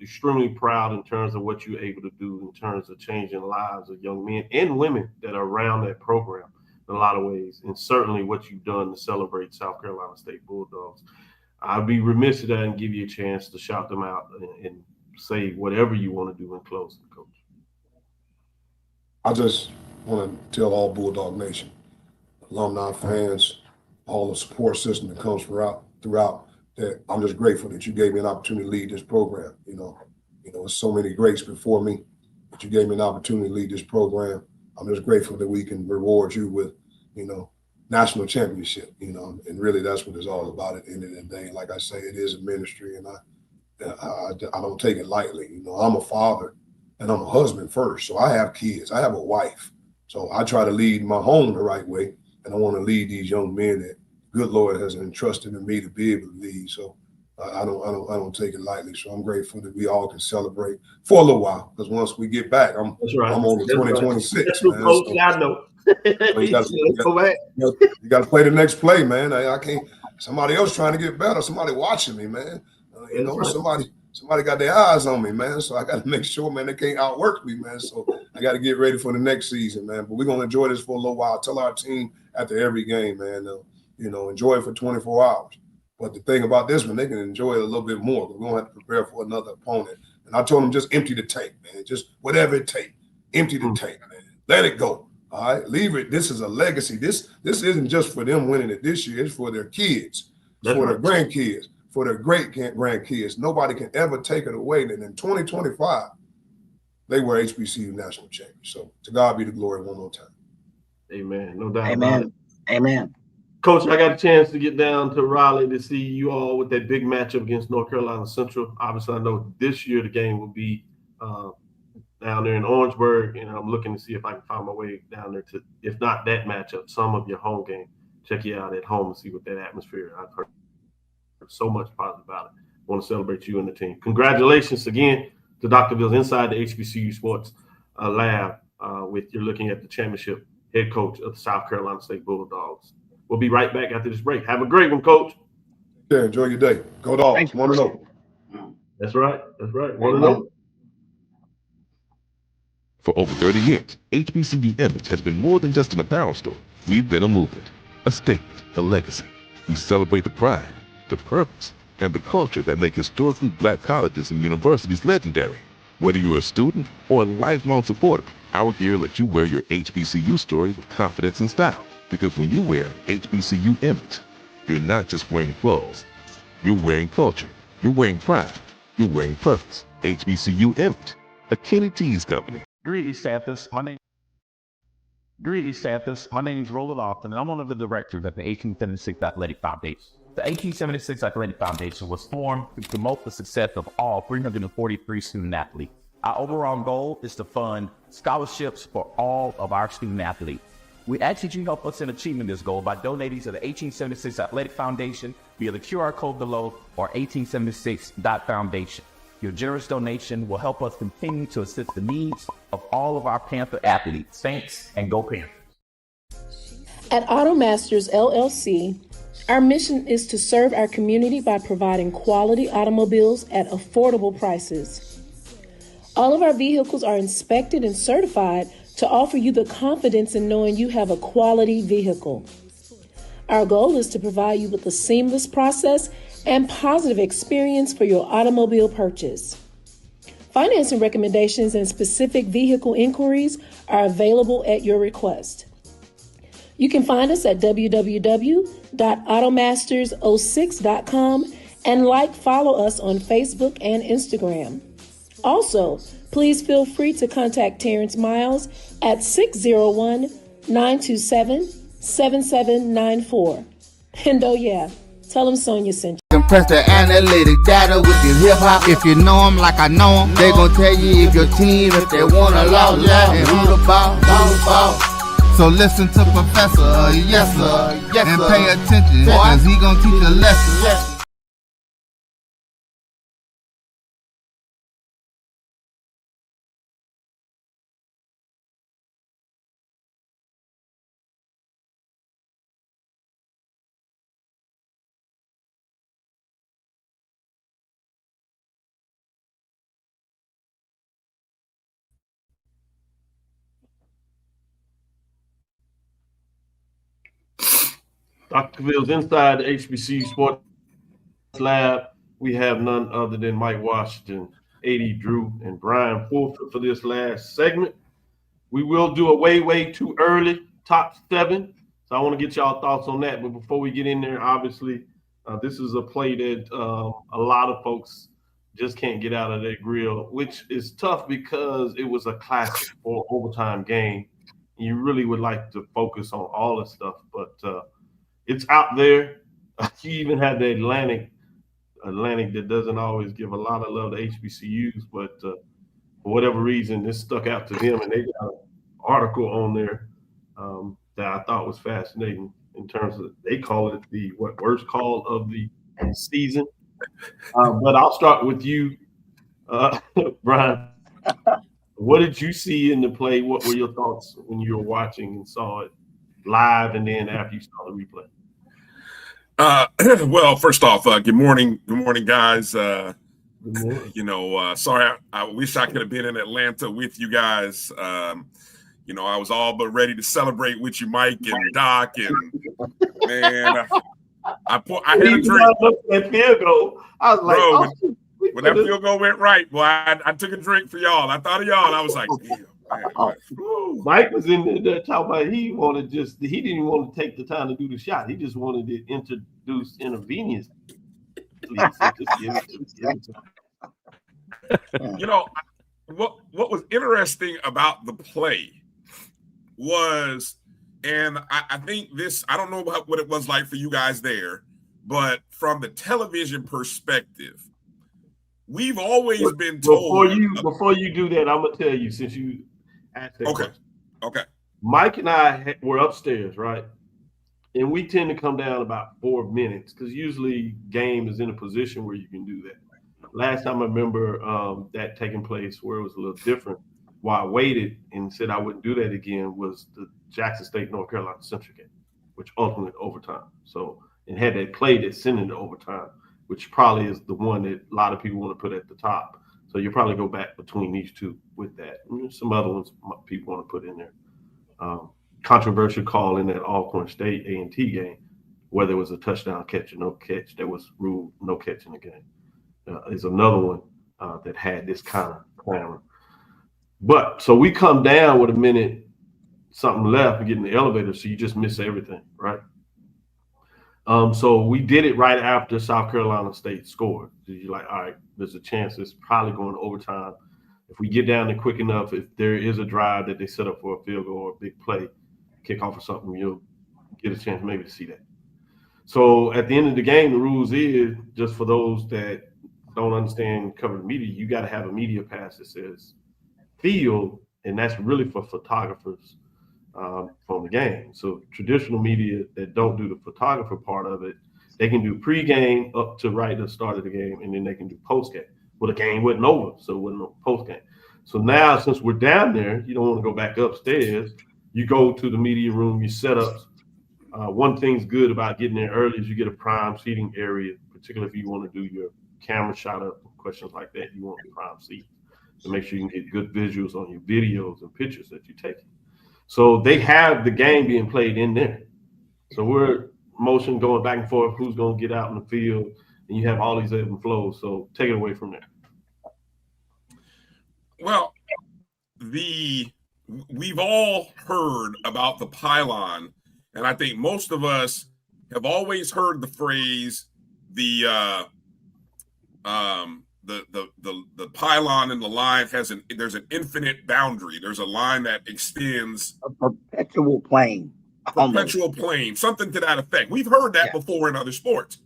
Extremely proud in terms of what you're able to do in terms of changing the lives of young men and women that are around that program in a lot of ways, and certainly what you've done to celebrate South Carolina State Bulldogs. I'd be remiss to that and give you a chance to shout them out and say whatever you want to do in closing, Coach. I just want to tell all Bulldog Nation, alumni, fans, all the support system that comes throughout that I'm just grateful that you gave me an opportunity to lead this program. You know, there's so many greats before me, but you gave me an opportunity to lead this program. I'm just grateful that we can reward you with, national championship, and really that's what it's all about at the end of the day. Like I say, it is a ministry, and I don't take it lightly. I'm a father and I'm a husband first. So I have kids, I have a wife. So I try to lead my home the right way. And I want to lead these young men that good Lord has entrusted in me to be able to lead. So I don't take it lightly. So I'm grateful that we all can celebrate for a little while. Because once we get back, I'm on to 2026. That's what Coach I know. You got to play the next play, man. I can't. Somebody else trying to get better. Somebody watching me, man. Somebody got their eyes on me, man. So I got to make sure, man, they can't outwork me, man. So I got to get ready for the next season, man. But we're gonna enjoy this for a little while. Tell our team after every game, man, enjoy it for 24 hours. But the thing about this one, they can enjoy it a little bit more. We're gonna have to prepare for another opponent. And I told them just empty the tank, man. Just whatever it takes, empty the tank, man. Let it go. All right, leave it. This is a legacy. This isn't just for them winning it this year. It's for their kids, for their grandkids, for their great grandkids. Nobody can ever take it away. And in 2025, they were HBCU national champions. So to God be the glory one more time. Amen. No doubt. Amen. Amen. Coach, I got a chance to get down to Raleigh to see you all with that big matchup against North Carolina Central. Obviously, I know this year the game will be down there in Orangeburg, and I'm looking to see if I can find my way down there to, if not that matchup, some of your home game. Check you out at home and see what that atmosphere. I've heard so much positive about it. I want to celebrate you and the team. Congratulations again to Dr. Bills inside the HBCU Sports Lab with you're looking at the championship head coach of the South Carolina State Bulldogs. We'll be right back after this break. Have a great one, Coach. Yeah, enjoy your day. Go Dogs. 1-0. That's right. That's right. 1-0. For over 30 years, HBCU Image has been more than just an apparel store. We've been a movement, a statement, a legacy. We celebrate the pride, the purpose, and the culture that make historically black colleges and universities legendary. Whether you're a student or a lifelong supporter, our gear lets you wear your HBCU story with confidence and style. Because when you wear HBCU image, you're not just wearing clothes. You're wearing culture. You're wearing pride. You're wearing purpose. HBCU image, a Kenny T's company. Greetings, Santos. My name is Roland Austin, and I'm one of the directors at the 1876 Athletic Foundation. The 1876 Athletic Foundation was formed to promote the success of all 343 student athletes. Our overall goal is to fund scholarships for all of our student athletes. We ask that you help us in achieving this goal by donating to the 1876 Athletic Foundation via the QR code below or 1876.foundation. Your generous donation will help us continue to assist the needs of all of our Panther athletes. Thanks, and go Panthers. At AutoMasters LLC, our mission is to serve our community by providing quality automobiles at affordable prices. All of our vehicles are inspected and certified to offer you the confidence in knowing you have a quality vehicle. Our goal is to provide you with a seamless process and positive experience for your automobile purchase. Financing recommendations and specific vehicle inquiries are available at your request. You can find us at www.automasters06.com and follow us on Facebook and Instagram. Also, please feel free to contact Terrence Miles at 601-927-7794. And oh yeah, tell him Sonia sent you. Compress the analytic data with your hip hop. If you know them like I know them, they gon' tell you if your team, if they wanna law, and who the ball. So listen to Professor, yes sir, and pay attention, cause he gon' teach a lesson. Dr. Cavill's inside the HBCU Sports Lab. We have none other than Mike Washington, AD Drew, and Bryan Fulford for this last segment. We will do a way too early top 7. So I want to get y'all thoughts on that. But before we get in there, obviously, this is a play that a lot of folks just can't get out of their grill, which is tough because it was a classic or overtime game. You really would like to focus on all this stuff, but it's out there. You even had the Atlantic that doesn't always give a lot of love to HBCUs, but for whatever reason, this stuck out to them, and they got an article on there that I thought was fascinating in terms of, they call it the worst call of the season. But I'll start with you, Bryan. What did you see in the play? What were your thoughts when you were watching and saw it live, and then after you saw the replay? Well, first off, good morning, guys. Sorry, I wish I could have been in Atlanta with you guys. I was all but ready to celebrate with you, Mike and Doc, and man, I had a drink. That field goal, I was like, bro, when that field goal went right, boy, I took a drink for y'all. I thought of y'all, and I was like, damn. Mike was in there talking about he didn't even want to take the time to do the shot. He just wanted to introduce intravenous. What was interesting about the play was, and I think this, I don't know what it was like for you guys there, but from the television perspective, we've always been told. Before you do that, I'm gonna tell you, since you asked that question. Okay. Mike and I were upstairs, right? And we tend to come down about 4 minutes because usually game is in a position where you can do that. Last time I remember that taking place where it was a little different, why I waited and said I wouldn't do that again, was the Jackson State, North Carolina Central game, which ultimately overtime. So, and had that play that sent into overtime, which probably is the one that a lot of people want to put at the top. So you probably go back between these two with that. And there's some other ones people want to put in there. Controversial call in that Alcorn State A&T game, whether it was a touchdown catch or no catch, that was ruled no catch in the game. Is another one that had this kind of clamoring. But so we come down with a minute something left and get in the elevator, so you just miss everything, right? So we did it right after South Carolina State scored. You're like, all right, there's a chance it's probably going to overtime. If we get down there quick enough, if there is a drive that they set up for a field goal or a big play, kickoff or something, you'll get a chance maybe to see that. So at the end of the game, the rules is, just for those that don't understand covered media, you got to have a media pass that says field, and that's really for photographers from the game. So traditional media that don't do the photographer part of it, they can do pre-game up to right at the start of the game, and then they can do post-game. Well, the game wasn't over, so it wasn't no post-game. So now, since we're down there, you don't want to go back upstairs. You go to the media room, you set up. One thing's good about getting there early is you get a prime seating area, particularly if you want to do your camera shot up, questions like that. You want the prime seat to make sure you can get good visuals on your videos and pictures that you take. So they have the game being played in there. So we're motion going back and forth, who's going to get out in the field, and you have all these ebb and flows. So take it away from there. Well, we've all heard about the pylon, and I think most of us have always heard the phrase the pylon and the line there's an infinite boundary. There's a line that extends a perpetual plane. Perpetual plane, something to that effect. We've heard that before in other sports.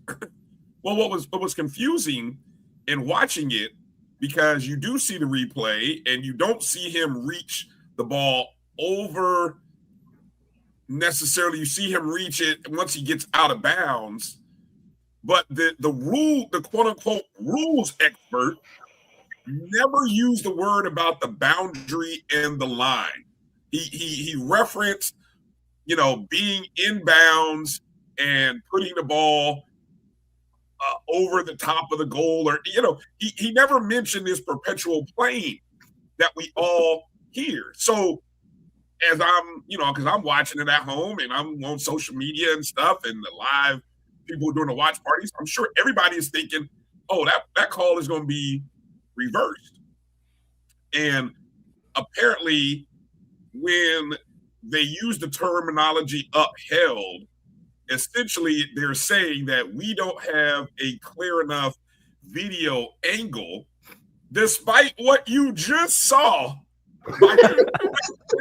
Well, what was confusing in watching it, because you do see the replay and you don't see him reach the ball over necessarily. You see him reach it once he gets out of bounds. But the quote unquote rules expert never used the word about the boundary and the line. He referenced, being inbounds and putting the ball over the top of the goal, or he never mentioned this perpetual plane that we all hear. So as I'm, because I'm watching it at home and I'm on social media and stuff and the live people doing the watch parties, I'm sure everybody is thinking, oh, that call is going to be reversed. And apparently when they use the terminology upheld, essentially they're saying that we don't have a clear enough video angle, despite what you just saw.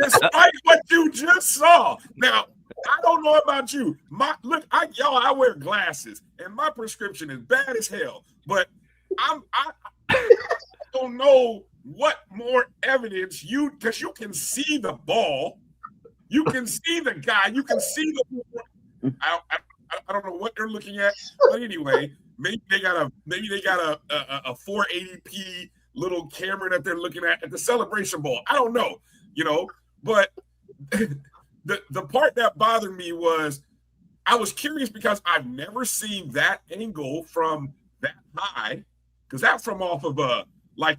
Despite what you just saw. Now, I don't know about you. I wear glasses, and my prescription is bad as hell. But I don't know what more evidence because you can see the ball, you can see the guy, you can see the. I don't know what they're looking at, but anyway, maybe they got a 480p little camera that they're looking at the Celebration Bowl. I don't know, but the part that bothered me was I was curious because I've never seen that angle from that high, because that's from off of a sky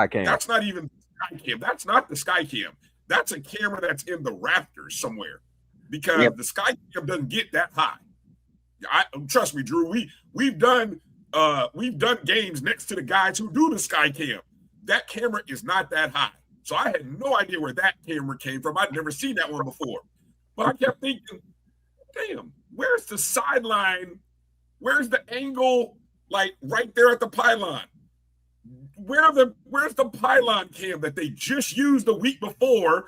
cam. That's not even sky cam. That's not the sky cam. That's a camera that's in the rafters somewhere, because the sky cam doesn't get that high. Trust me, Drew. We've done games next to the guys who do the sky cam. That camera is not that high. So I had no idea where that camera came from. I'd never seen that one before. But I kept thinking, damn, where's the sideline? Where's the angle, like right there at the pylon? Where's the pylon cam that they just used the week before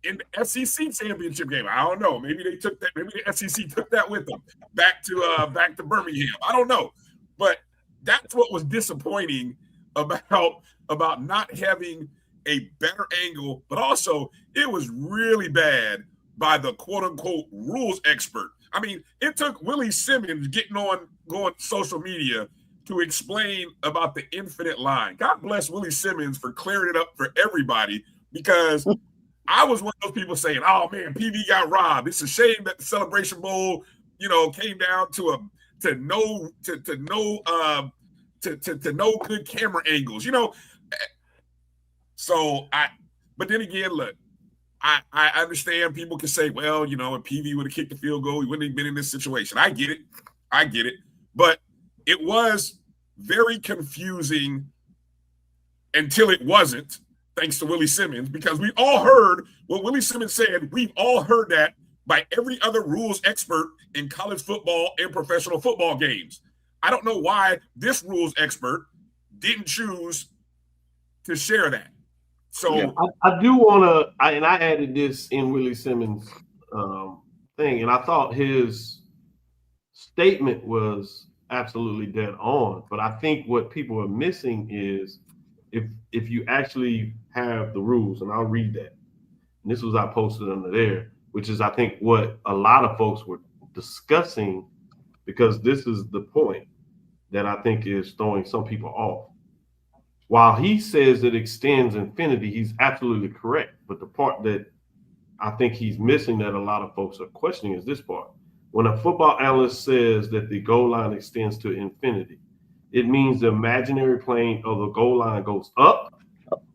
in the SEC championship game? I don't know. Maybe they took that. Maybe the SEC took that with them back to Birmingham. I don't know. But that's what was disappointing about not having a better angle. But also, it was really bad by the quote unquote rules expert. I mean, it took Willie Simmons going social media to explain about the infinite line. God bless Willie Simmons for clearing it up for everybody, because I was one of those people saying, "Oh man, PV got robbed. It's a shame that the Celebration Bowl, came down to no good camera angles." But then again, look, I understand people can say, well, if PV would have kicked the field goal, he wouldn't have been in this situation. I get it. But it was very confusing until it wasn't. thanks to Willie Simmons, because we all heard what Willie Simmons said. We've all heard that by every other rules expert in college football and professional football games. I don't know why this rules expert didn't choose to share that. So I do want to, and I added this in Willie Simmons' thing, and I thought his statement was absolutely dead on. But I think what people are missing is if you actually have the rules, and I'll read that. And this was I posted under there, which is I think what a lot of folks were discussing, because this is the point that I think is throwing some people off. While he says it extends infinity, he's absolutely correct. But the part that I think he's missing that a lot of folks are questioning is this part. When a football analyst says that the goal line extends to infinity, it means the imaginary plane of the goal line goes up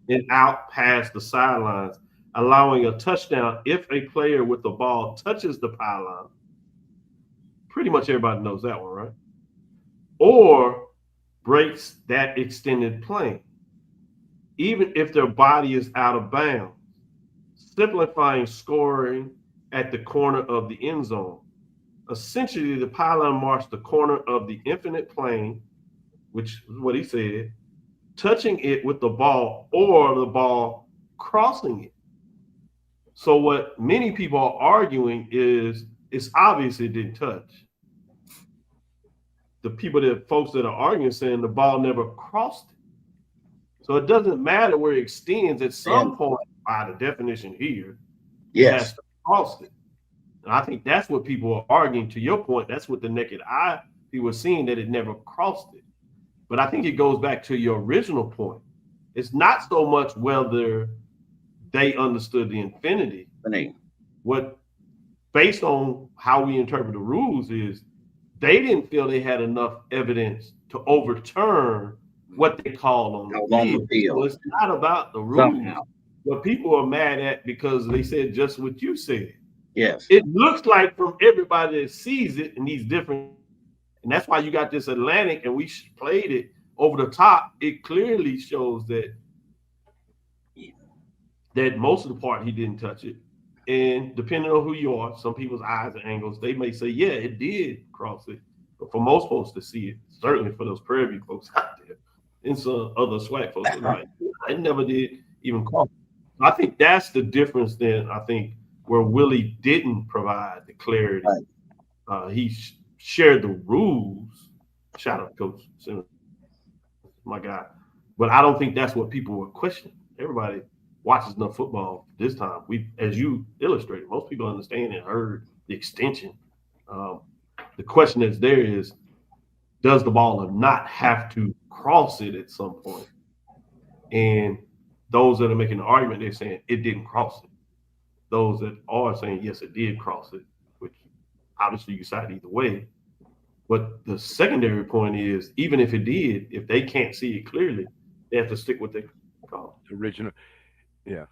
and out past the sidelines, allowing a touchdown if a player with the ball touches the pylon. Pretty much everybody knows that one, right? Or breaks that extended plane, even if their body is out of bounds, simplifying scoring at the corner of the end zone. Essentially, the pylon marks the corner of the infinite plane, which is what he said, touching it with the ball or the ball crossing it. So what many people are arguing is it's obvious it didn't touch. The folks that are arguing saying the ball never crossed it. So it doesn't matter where it extends at some point by the definition here. It has to cross it. And I think that's what people are arguing. To your point, that's what the naked eye people were seeing, that it never crossed it. But I think it goes back to your original point. It's not so much whether they understood the infinity. What, based on how we interpret the rules, is they didn't feel they had enough evidence to overturn what they call on the field. So it's not about the rules. Somehow. What people are mad at because they said just what you said. Yes. It looks like from everybody that sees it in these different, and that's why you got this Atlantic, and we played it over the top. It clearly shows that most of the part he didn't touch it. And depending on who you are, some people's eyes and angles, they may say, yeah, it did cross it. But for most folks to see it, certainly for those Prairie View folks out there, and some other SWAC folks, like, it never did even cross it. I think that's the difference then, I think, where Willie didn't provide the clarity. Right. He shared the rules. Shout out to Coach Chennis, my guy. But I don't think that's what people were questioning. Everybody watches enough football this time. As you illustrated, most people understand and heard the extension. The question that's there is, does the ball not have to cross it at some point? And those that are making the argument, they're saying it didn't cross it. Those that are saying, yes, it did cross it, which obviously you side either way. But the secondary point is, even if it did, if they can't see it clearly, they have to stick with the call. Original. Yeah.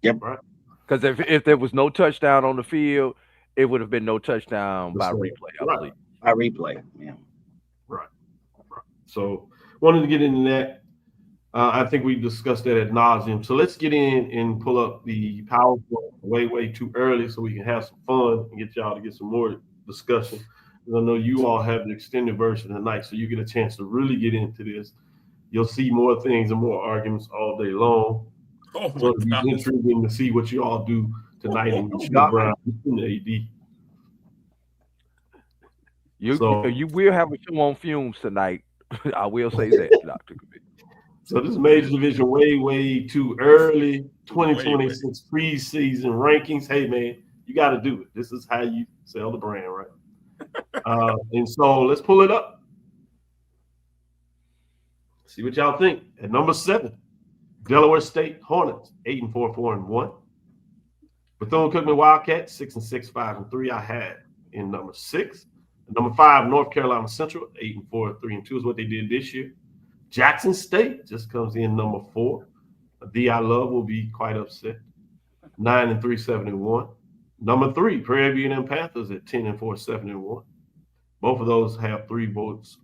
Yep. Right. Because if there was no touchdown on the field, it would have been no touchdown by replay, I believe. By replay, yeah. Right. So wanted to get into that. I think we discussed that ad nauseum. So let's get in and pull up the PowerPoint way too early so we can have some fun and get y'all to get some more discussion. I know you all have the extended version tonight, so you get a chance to really get into this. You'll see more things and more arguments all day long. So it'll be intriguing to see what you all do tonight and Bryan and AD. You will have a show on fumes tonight. I will say that, Dr. Cavil. So this Major Division way too early. 2026 preseason rankings. Hey man, you got to do it. This is how you sell the brand, right? And so let's pull it up. See what y'all think. At number 7, Delaware State Hornets, 8-4, 4-1. Bethune-Cookman Wildcats, 6-6, 5-3. I had in number 6. Number 5, North Carolina Central, 8-4, 3-2 is what they did this year. Jackson State just comes in number 4. I Love will be quite upset. 9-3, 7-1. Number 3, Prairie View A&M Panthers at 10-4, 7-1. Both of those have 3 votes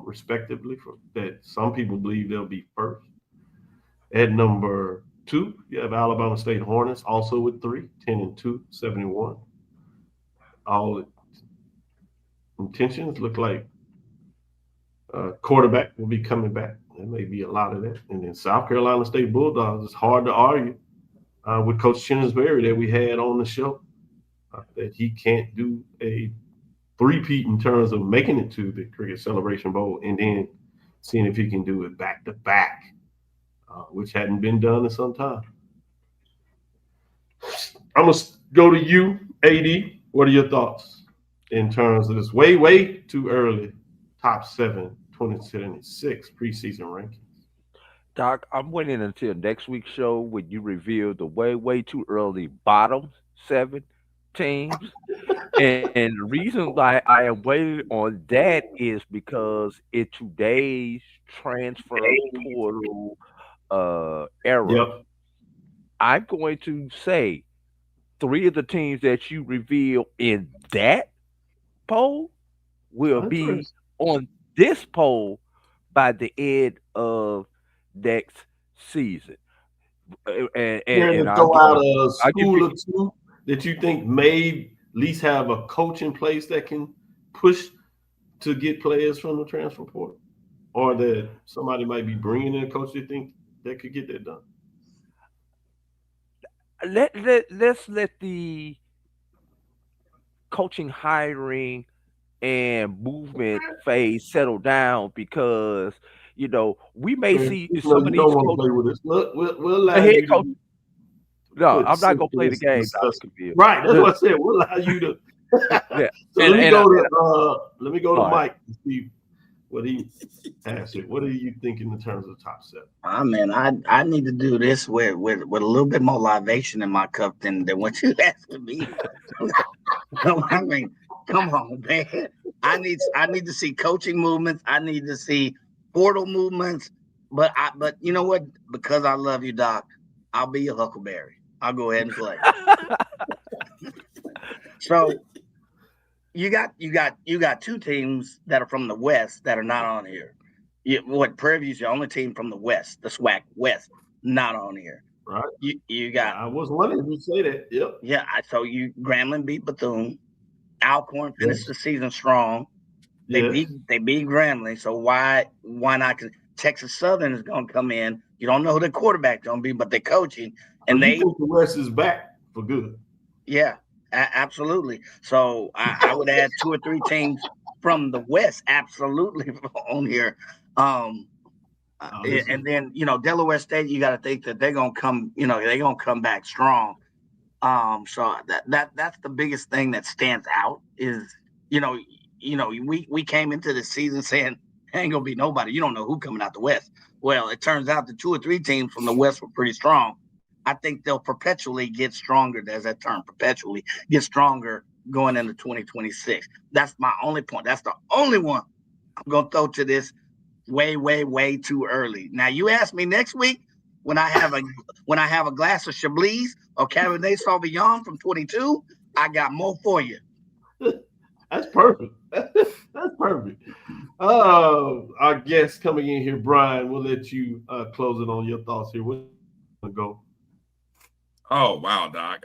respectively for that. Some people believe they'll be first. At number 2, you have Alabama State Hornets, also with 3, 10-2, 71. All intentions look like quarterback will be coming back. There may be a lot of that. And then South Carolina State Bulldogs, it's hard to argue with Coach Chennis Berry that we had on the show that he can't do a three-peat in terms of making it to the Cricket Celebration Bowl and then seeing if he can do it back-to-back, which hadn't been done in some time. I'm going to go to you, AD. What are your thoughts in terms of this way too early top 7 2026 preseason rankings? Doc, I'm waiting until next week's show when you reveal the way too early bottom 7 teams. And the reason why I am waiting on that is because in today's transfer portal era, Yep. I'm going to say 3 of the teams that you reveal in that poll will be on this poll by the end of next season. And to throw out a school or two that you think may at least have a coach in place that can push to get players from the transfer portal, or that somebody might be bringing in a coach you think that could get that done. Let's let the coaching hiring and movement phase settle down, because we may see some of these coaches. Play with us. We'll allow you to. No, I'm not gonna play the game. Right, that's what I said. We'll allow you to. Yeah. So let me go to Mike to see what he answered. What are you thinking in terms of top 7? Man, I need to do this with a little bit more libation in my cup than what you asking me. I mean, come on, man. I need to see coaching movements. I need to see portal movements. But you know what? Because I love you, Doc, I'll be your Huckleberry. I'll go ahead and play. So you got 2 teams that are from the West that are not on here. Prairie View's the only team from the West, the SWAC West, not on here. Right. You got. I was wondering if you say that. Yep. Yeah. So Grambling beat Bethune. Alcorn finished the season strong. They beat Grambling. So why not? Texas Southern is going to come in. You don't know who the quarterback's going to be, but they're coaching, and you think the West is back for good. Yeah, absolutely. So I would add 2 or 3 teams from the West, absolutely, on here. And then Delaware State, you got to think that they're going to come. They're going to come back strong. So that's the biggest thing that stands out is we came into the season saying ain't gonna be nobody. You don't know who coming out the West. Well, it turns out the 2 or 3 teams from the West were pretty strong. I think they'll perpetually get stronger. There's that term, perpetually get stronger going into 2026. That's my only point. That's the only one I'm gonna throw to this way too early. Now you ask me next week when I have a glass of Chablis or Cabernet Sauvignon from 22, I got more for you. That's perfect. That's perfect. Our guest coming in here, Bryan, we'll let you close it on your thoughts here. We'll go. Oh, wow, Doc.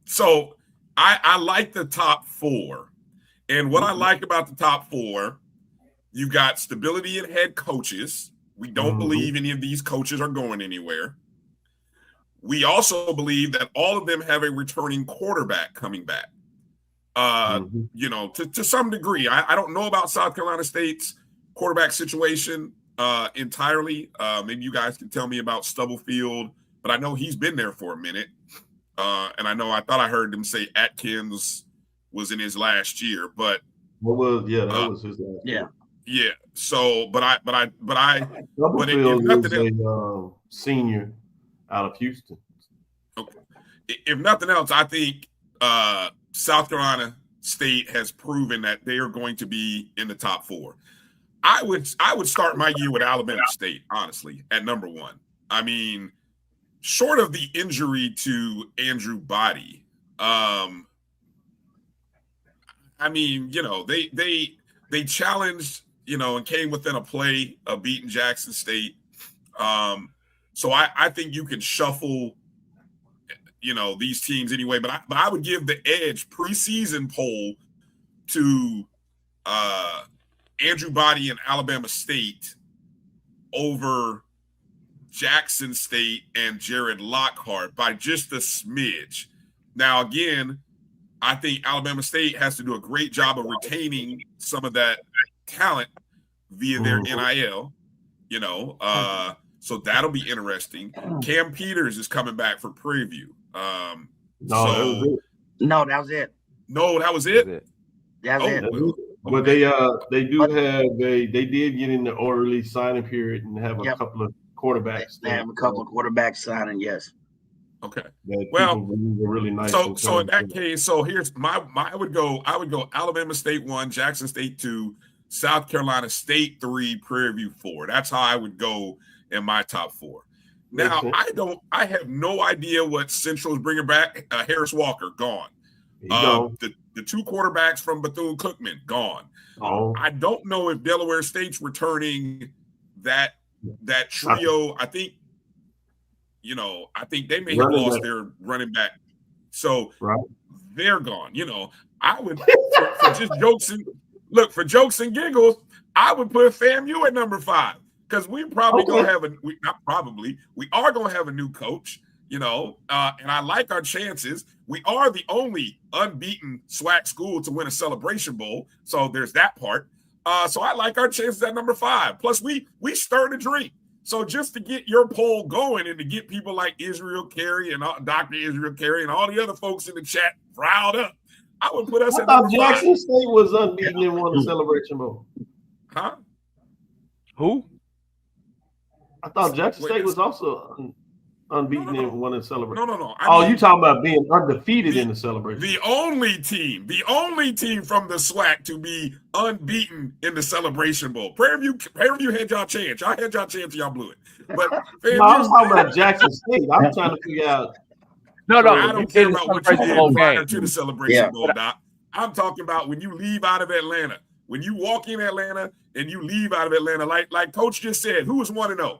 So I like the top 4. And what I like about the top 4, you got stability in head coaches. We don't believe any of these coaches are going anywhere. We also believe that all of them have a returning quarterback coming back. To some degree. I don't know about South Carolina State's quarterback situation entirely. Maybe you guys can tell me about Stubblefield, but I know he's been there for a minute. And I thought I heard them say Atkins was in his last year, but that was his last year. Yeah. So, but Stubblefield is a senior out of Houston. Okay. If nothing else, I think South Carolina State has proven that they are going to be in the top 4. I would start my year with Alabama State, honestly, at number 1. I mean, short of the injury to Andrew Body, they challenged, and came within a play of beating Jackson State. So I think you can shuffle, these teams anyway. But I would give the edge preseason poll to Andrew Body and Alabama State over Jackson State and Jared Lockhart by just a smidge. Now, again, I think Alabama State has to do a great job of retaining some of that talent via their NIL, so that'll be interesting. Cam Peters is coming back for Prairie View. No, that was it. No, that was it? That's it. But they did get in the early signing period and have a couple of quarterbacks. They have a couple of quarterbacks signing, yes. Okay. Well, really nice. So in that case, so here's I would go Alabama State 1, Jackson State 2, South Carolina State 3, Prairie View 4. That's how I would go in my top 4. Now, I have no idea what Central is bringing back. Harris Walker, gone. The 2 quarterbacks from Bethune-Cookman, gone. I don't know if Delaware State's returning that trio. I think they may have lost their running back. So they're gone. I would for jokes and giggles, I would put FAMU at number 5 because we probably gonna have we are gonna have a new coach. And I like our chances. We are the only unbeaten SWAC school to win a Celebration Bowl, so there's that part. So I like our chances at number 5. Plus, we stirred a drink. So just to get your poll going and to get people like Israel Carey and Dr. Israel Carey and all the other folks in the chat riled up, I would put us at number 5. Jackson State was unbeaten and won the Celebration Bowl. Huh? Who? I thought Jackson State was also unbeaten and won the Celebration. No. You talking about being undefeated in the Celebration? The only team from the SWAC to be unbeaten in the Celebration Bowl. Prairie View had y'all chance. Y'all had y'all chance, y'all blew it. But I was talking about Jackson State. I'm trying to figure out. No, I don't care about what you did prior to the Celebration Bowl, Yeah. Doc. I'm talking about when you leave out of Atlanta. When you walk in Atlanta and you leave out of Atlanta, like Coach just said, who was 1-0?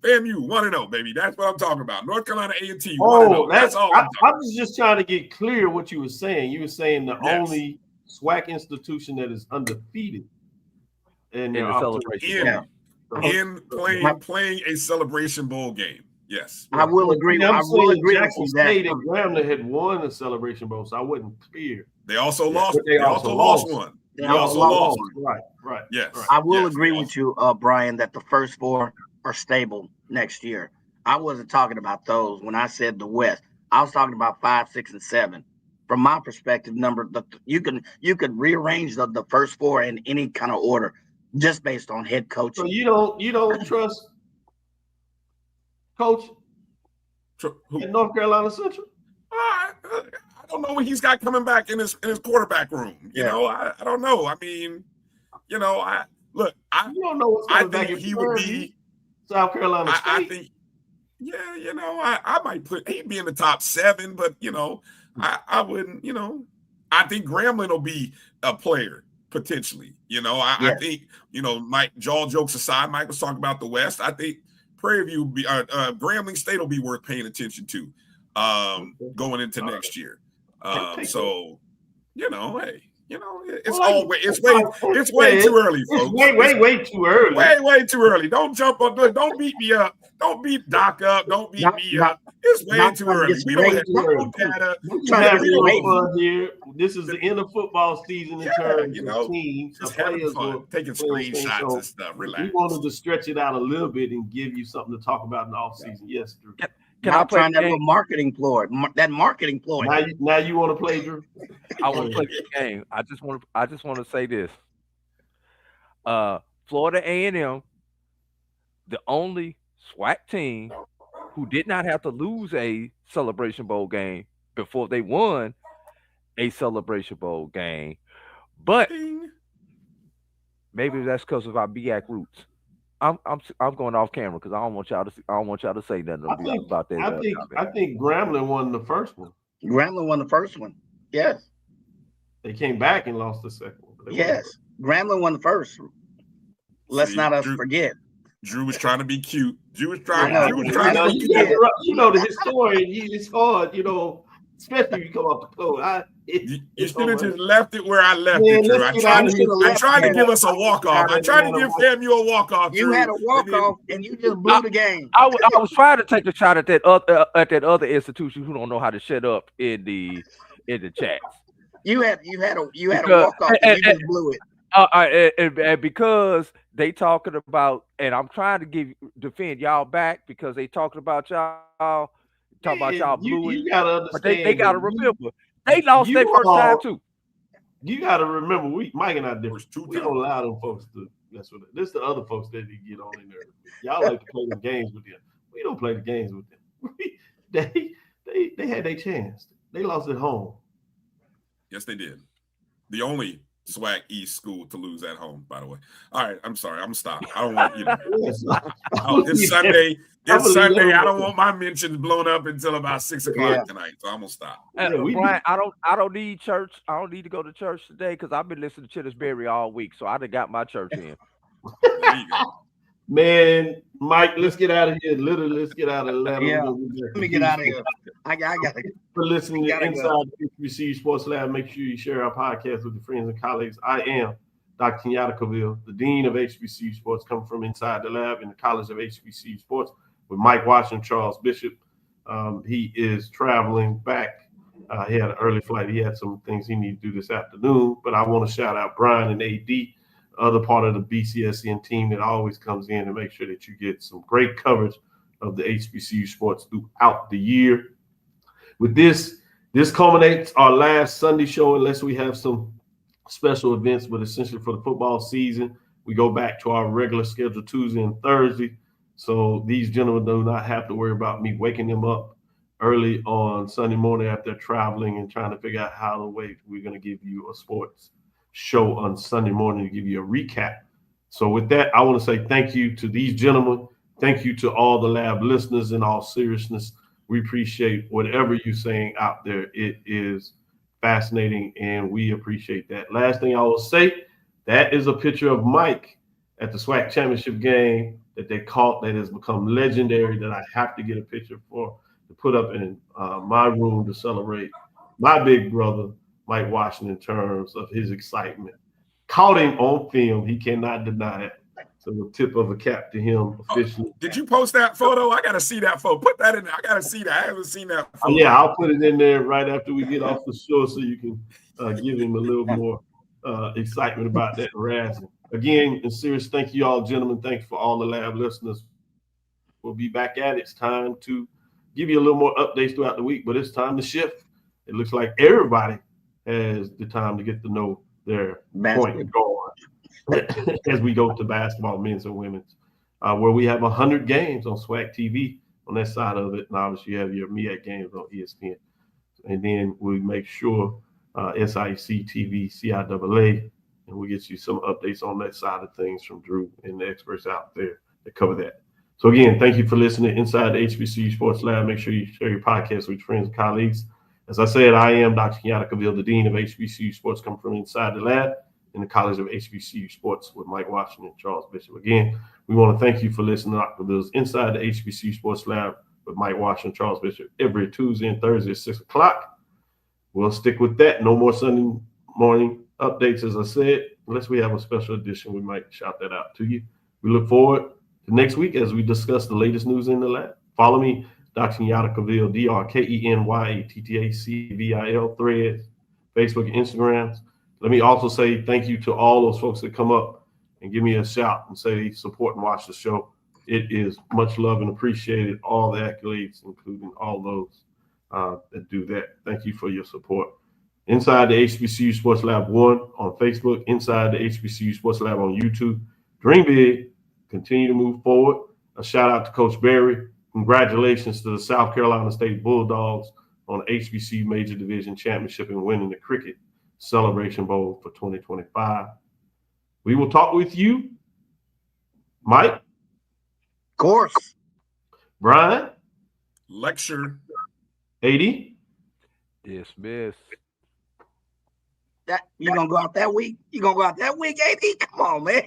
FAMU 1-0, baby. That's what I'm talking about. North Carolina A&T 1-0. That's all I'm talking about. I was just trying to get clear what you were saying. You were saying the only SWAC institution that is undefeated in the celebration. In playing a Celebration Bowl game. Yes. I will agree. I will agree with you that State and Grambling had won the Celebration Bowl, so I wasn't clear. They also lost. They also lost one. They also lost one. Right. Yes. I will agree with you, Brian, that the first 4 are stable next year. I wasn't talking about those when I said the West. I was talking about 5, 6, and 7. From my perspective, you could rearrange the first 4 in any kind of order, just based on head coaching. So you don't trust Coach in North Carolina Central? I don't know what he's got coming back in his quarterback room. I don't know. I mean, I don't know what's coming back. He would be South Carolina State. I think, I might he'd be in the top 7, but I wouldn't. I think Grambling will be a player potentially. I think Mike. All jokes aside, Mike was talking about the West. I think Prairie View will be Grambling State will be worth paying attention to going into next year. So hey. It's way too early, folks. It's way too early. Way too early. Don't jump on. Don't beat me up. Don't beat Doc up. Don't beat me up. It's way too early. We don't have no data. Fun here. This is the end of football season in terms of teams. Just having fun, taking screenshots and stuff. Relax. We wanted to stretch it out a little bit and give you something to talk about in the off season. Yes, Drew. I'm trying that little marketing ploy. That marketing ploy. Now you want to play, Drew? I want to play the game. I just want to say this. Florida A&M, the only SWAC team who did not have to lose a Celebration Bowl game before they won a Celebration Bowl game. But maybe that's because of our BAC roots. I'm going off camera because I don't want y'all to say nothing about that. I think Grambling won the first one. Grambling won the first one. Yes. They came back and lost the second one. Yes. Grambling won the first. Let's not forget. Drew was trying to be cute. Drew was I trying. know. Drew was That's trying to what be he cute. did. You know the historian. It's hard, you know, especially if you come off the code. You should have just left it where I left Man, it, Drew. let's get out of here. I tried to give us a walk-off. I tried to give FAMU a walk-off, You Drew. had a walk-off, and you just blew the game. I was trying to take a shot at that other institution who don't know how to shut up in the chats. You had a walk-off, and you just blew it. And because they talking about, and I'm trying to defend y'all back because they talking about y'all blew it. You gotta understand. But they gotta remember they lost their first time too. You gotta remember, Mike and I different. We don't allow them folks to mess with it. This is the other folks that you get on in there. Y'all like to play the games with them. We don't play the games with them. They had their chance. They lost at home. Yes, they did. The only SWAC East school to lose at home, by the way. All right, I'm sorry. I'm gonna stop. I don't want it's Sunday. It's Sunday. I don't want my mentions blown up until about 6 o'clock tonight. So I'm gonna stop. Brian, I don't need church. I don't need to go to church today because I've been listening to Chennis Berry all week. So I done got my church in. There you go. Man, Mike, let's get out of here. Literally, let's get out of Atlanta. Yeah. Let me get out of here. I got to For listening to Inside the HBCU Sports Lab, make sure you share our podcast with your friends and colleagues. I am Dr. Kenyatta Cavil, the Dean of HBCU Sports, coming from inside the lab in the College of HBCU Sports with Mike Washington, Charles Bishop. He is traveling back. He had an early flight. He had some things he needed to do this afternoon, but I want to shout out Brian and AD, other part of the BCSN team that always comes in and make sure that you get some great coverage of the HBCU sports throughout the year. With this culminates our last Sunday show, unless we have some special events, but essentially for the football season, we go back to our regular schedule Tuesday and Thursday. So these gentlemen do not have to worry about me waking them up early on Sunday morning after traveling and trying to figure out how to wait. We're going to give you a sports show on Sunday morning to give you a recap. So with that, I want to say thank you to these gentlemen. Thank you to all the lab listeners. In all seriousness, we appreciate whatever you're saying out there. It is fascinating, and we appreciate that. Last thing I will say, that is a picture of Mike at the SWAC championship game that they caught that has become legendary that I have to get a picture for to put up in my room to celebrate my big brother, Mike Washington, in terms of his excitement. Caught him on film. He cannot deny it. So the tip of a cap to him officially. Did you post that photo? I got to see that photo. Put that in there. I got to see that. I haven't seen that photo. Yeah, I'll put it in there right after we get off the show so you can give him a little more excitement about that razzing. Again, in serious, thank you all, gentlemen. Thank you for all the lab listeners. We'll be back at it. It's time to give you a little more updates throughout the week, but it's time to shift. It looks like everybody has the time to get to know their point guard as we go to basketball, men's and women's, where we have 100 games on SWAC TV on that side of it. And obviously you have your MEAC games on ESPN. And then we make sure SIC TV, CIAA, and we get you some updates on that side of things from Drew and the experts out there that cover that. So again, thank you for listening inside the HBCU Sports Lab. Make sure you share your podcast with your friends and colleagues. As I said, I am Dr. Kenyatta Cavil, the Dean of HBCU Sports, coming from inside the lab in the College of HBCU Sports with Mike Washington and Charles Bishop. Again, we want to thank you for listening to Dr. Cavil's Inside the HBCU Sports Lab with Mike Washington and Charles Bishop every Tuesday and Thursday at 6 o'clock. We'll stick with that. No more Sunday morning updates, as I said. Unless we have a special edition, we might shout that out to you. We look forward to next week as we discuss the latest news in the lab. Follow me, Dr. Kenyatta Cavil, DrKenyattCavil, Threads, Facebook, and Instagrams. Let me also say thank you to all those folks that come up and give me a shout and say support and watch the show. It is much love and appreciated. All the accolades, including all those that do that. Thank you for your support. Inside the HBCU Sports Lab 1 on Facebook, Inside the HBCU Sports Lab on YouTube. Dream big, continue to move forward. A shout out to Coach Berry. Congratulations to the South Carolina State Bulldogs on the HBCU Major Division Championship and winning the Cricket Celebration Bowl for 2025. We will talk with you, Mike. Of course. Brian. Lecture. 80. Dismiss. That you gonna go out that week? You gonna go out that week, AD? Come on, man.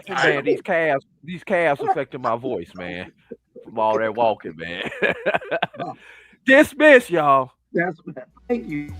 Man, these Cavs these calves affecting my voice, man, from all that walking, man. Dismiss, y'all. That's thank you.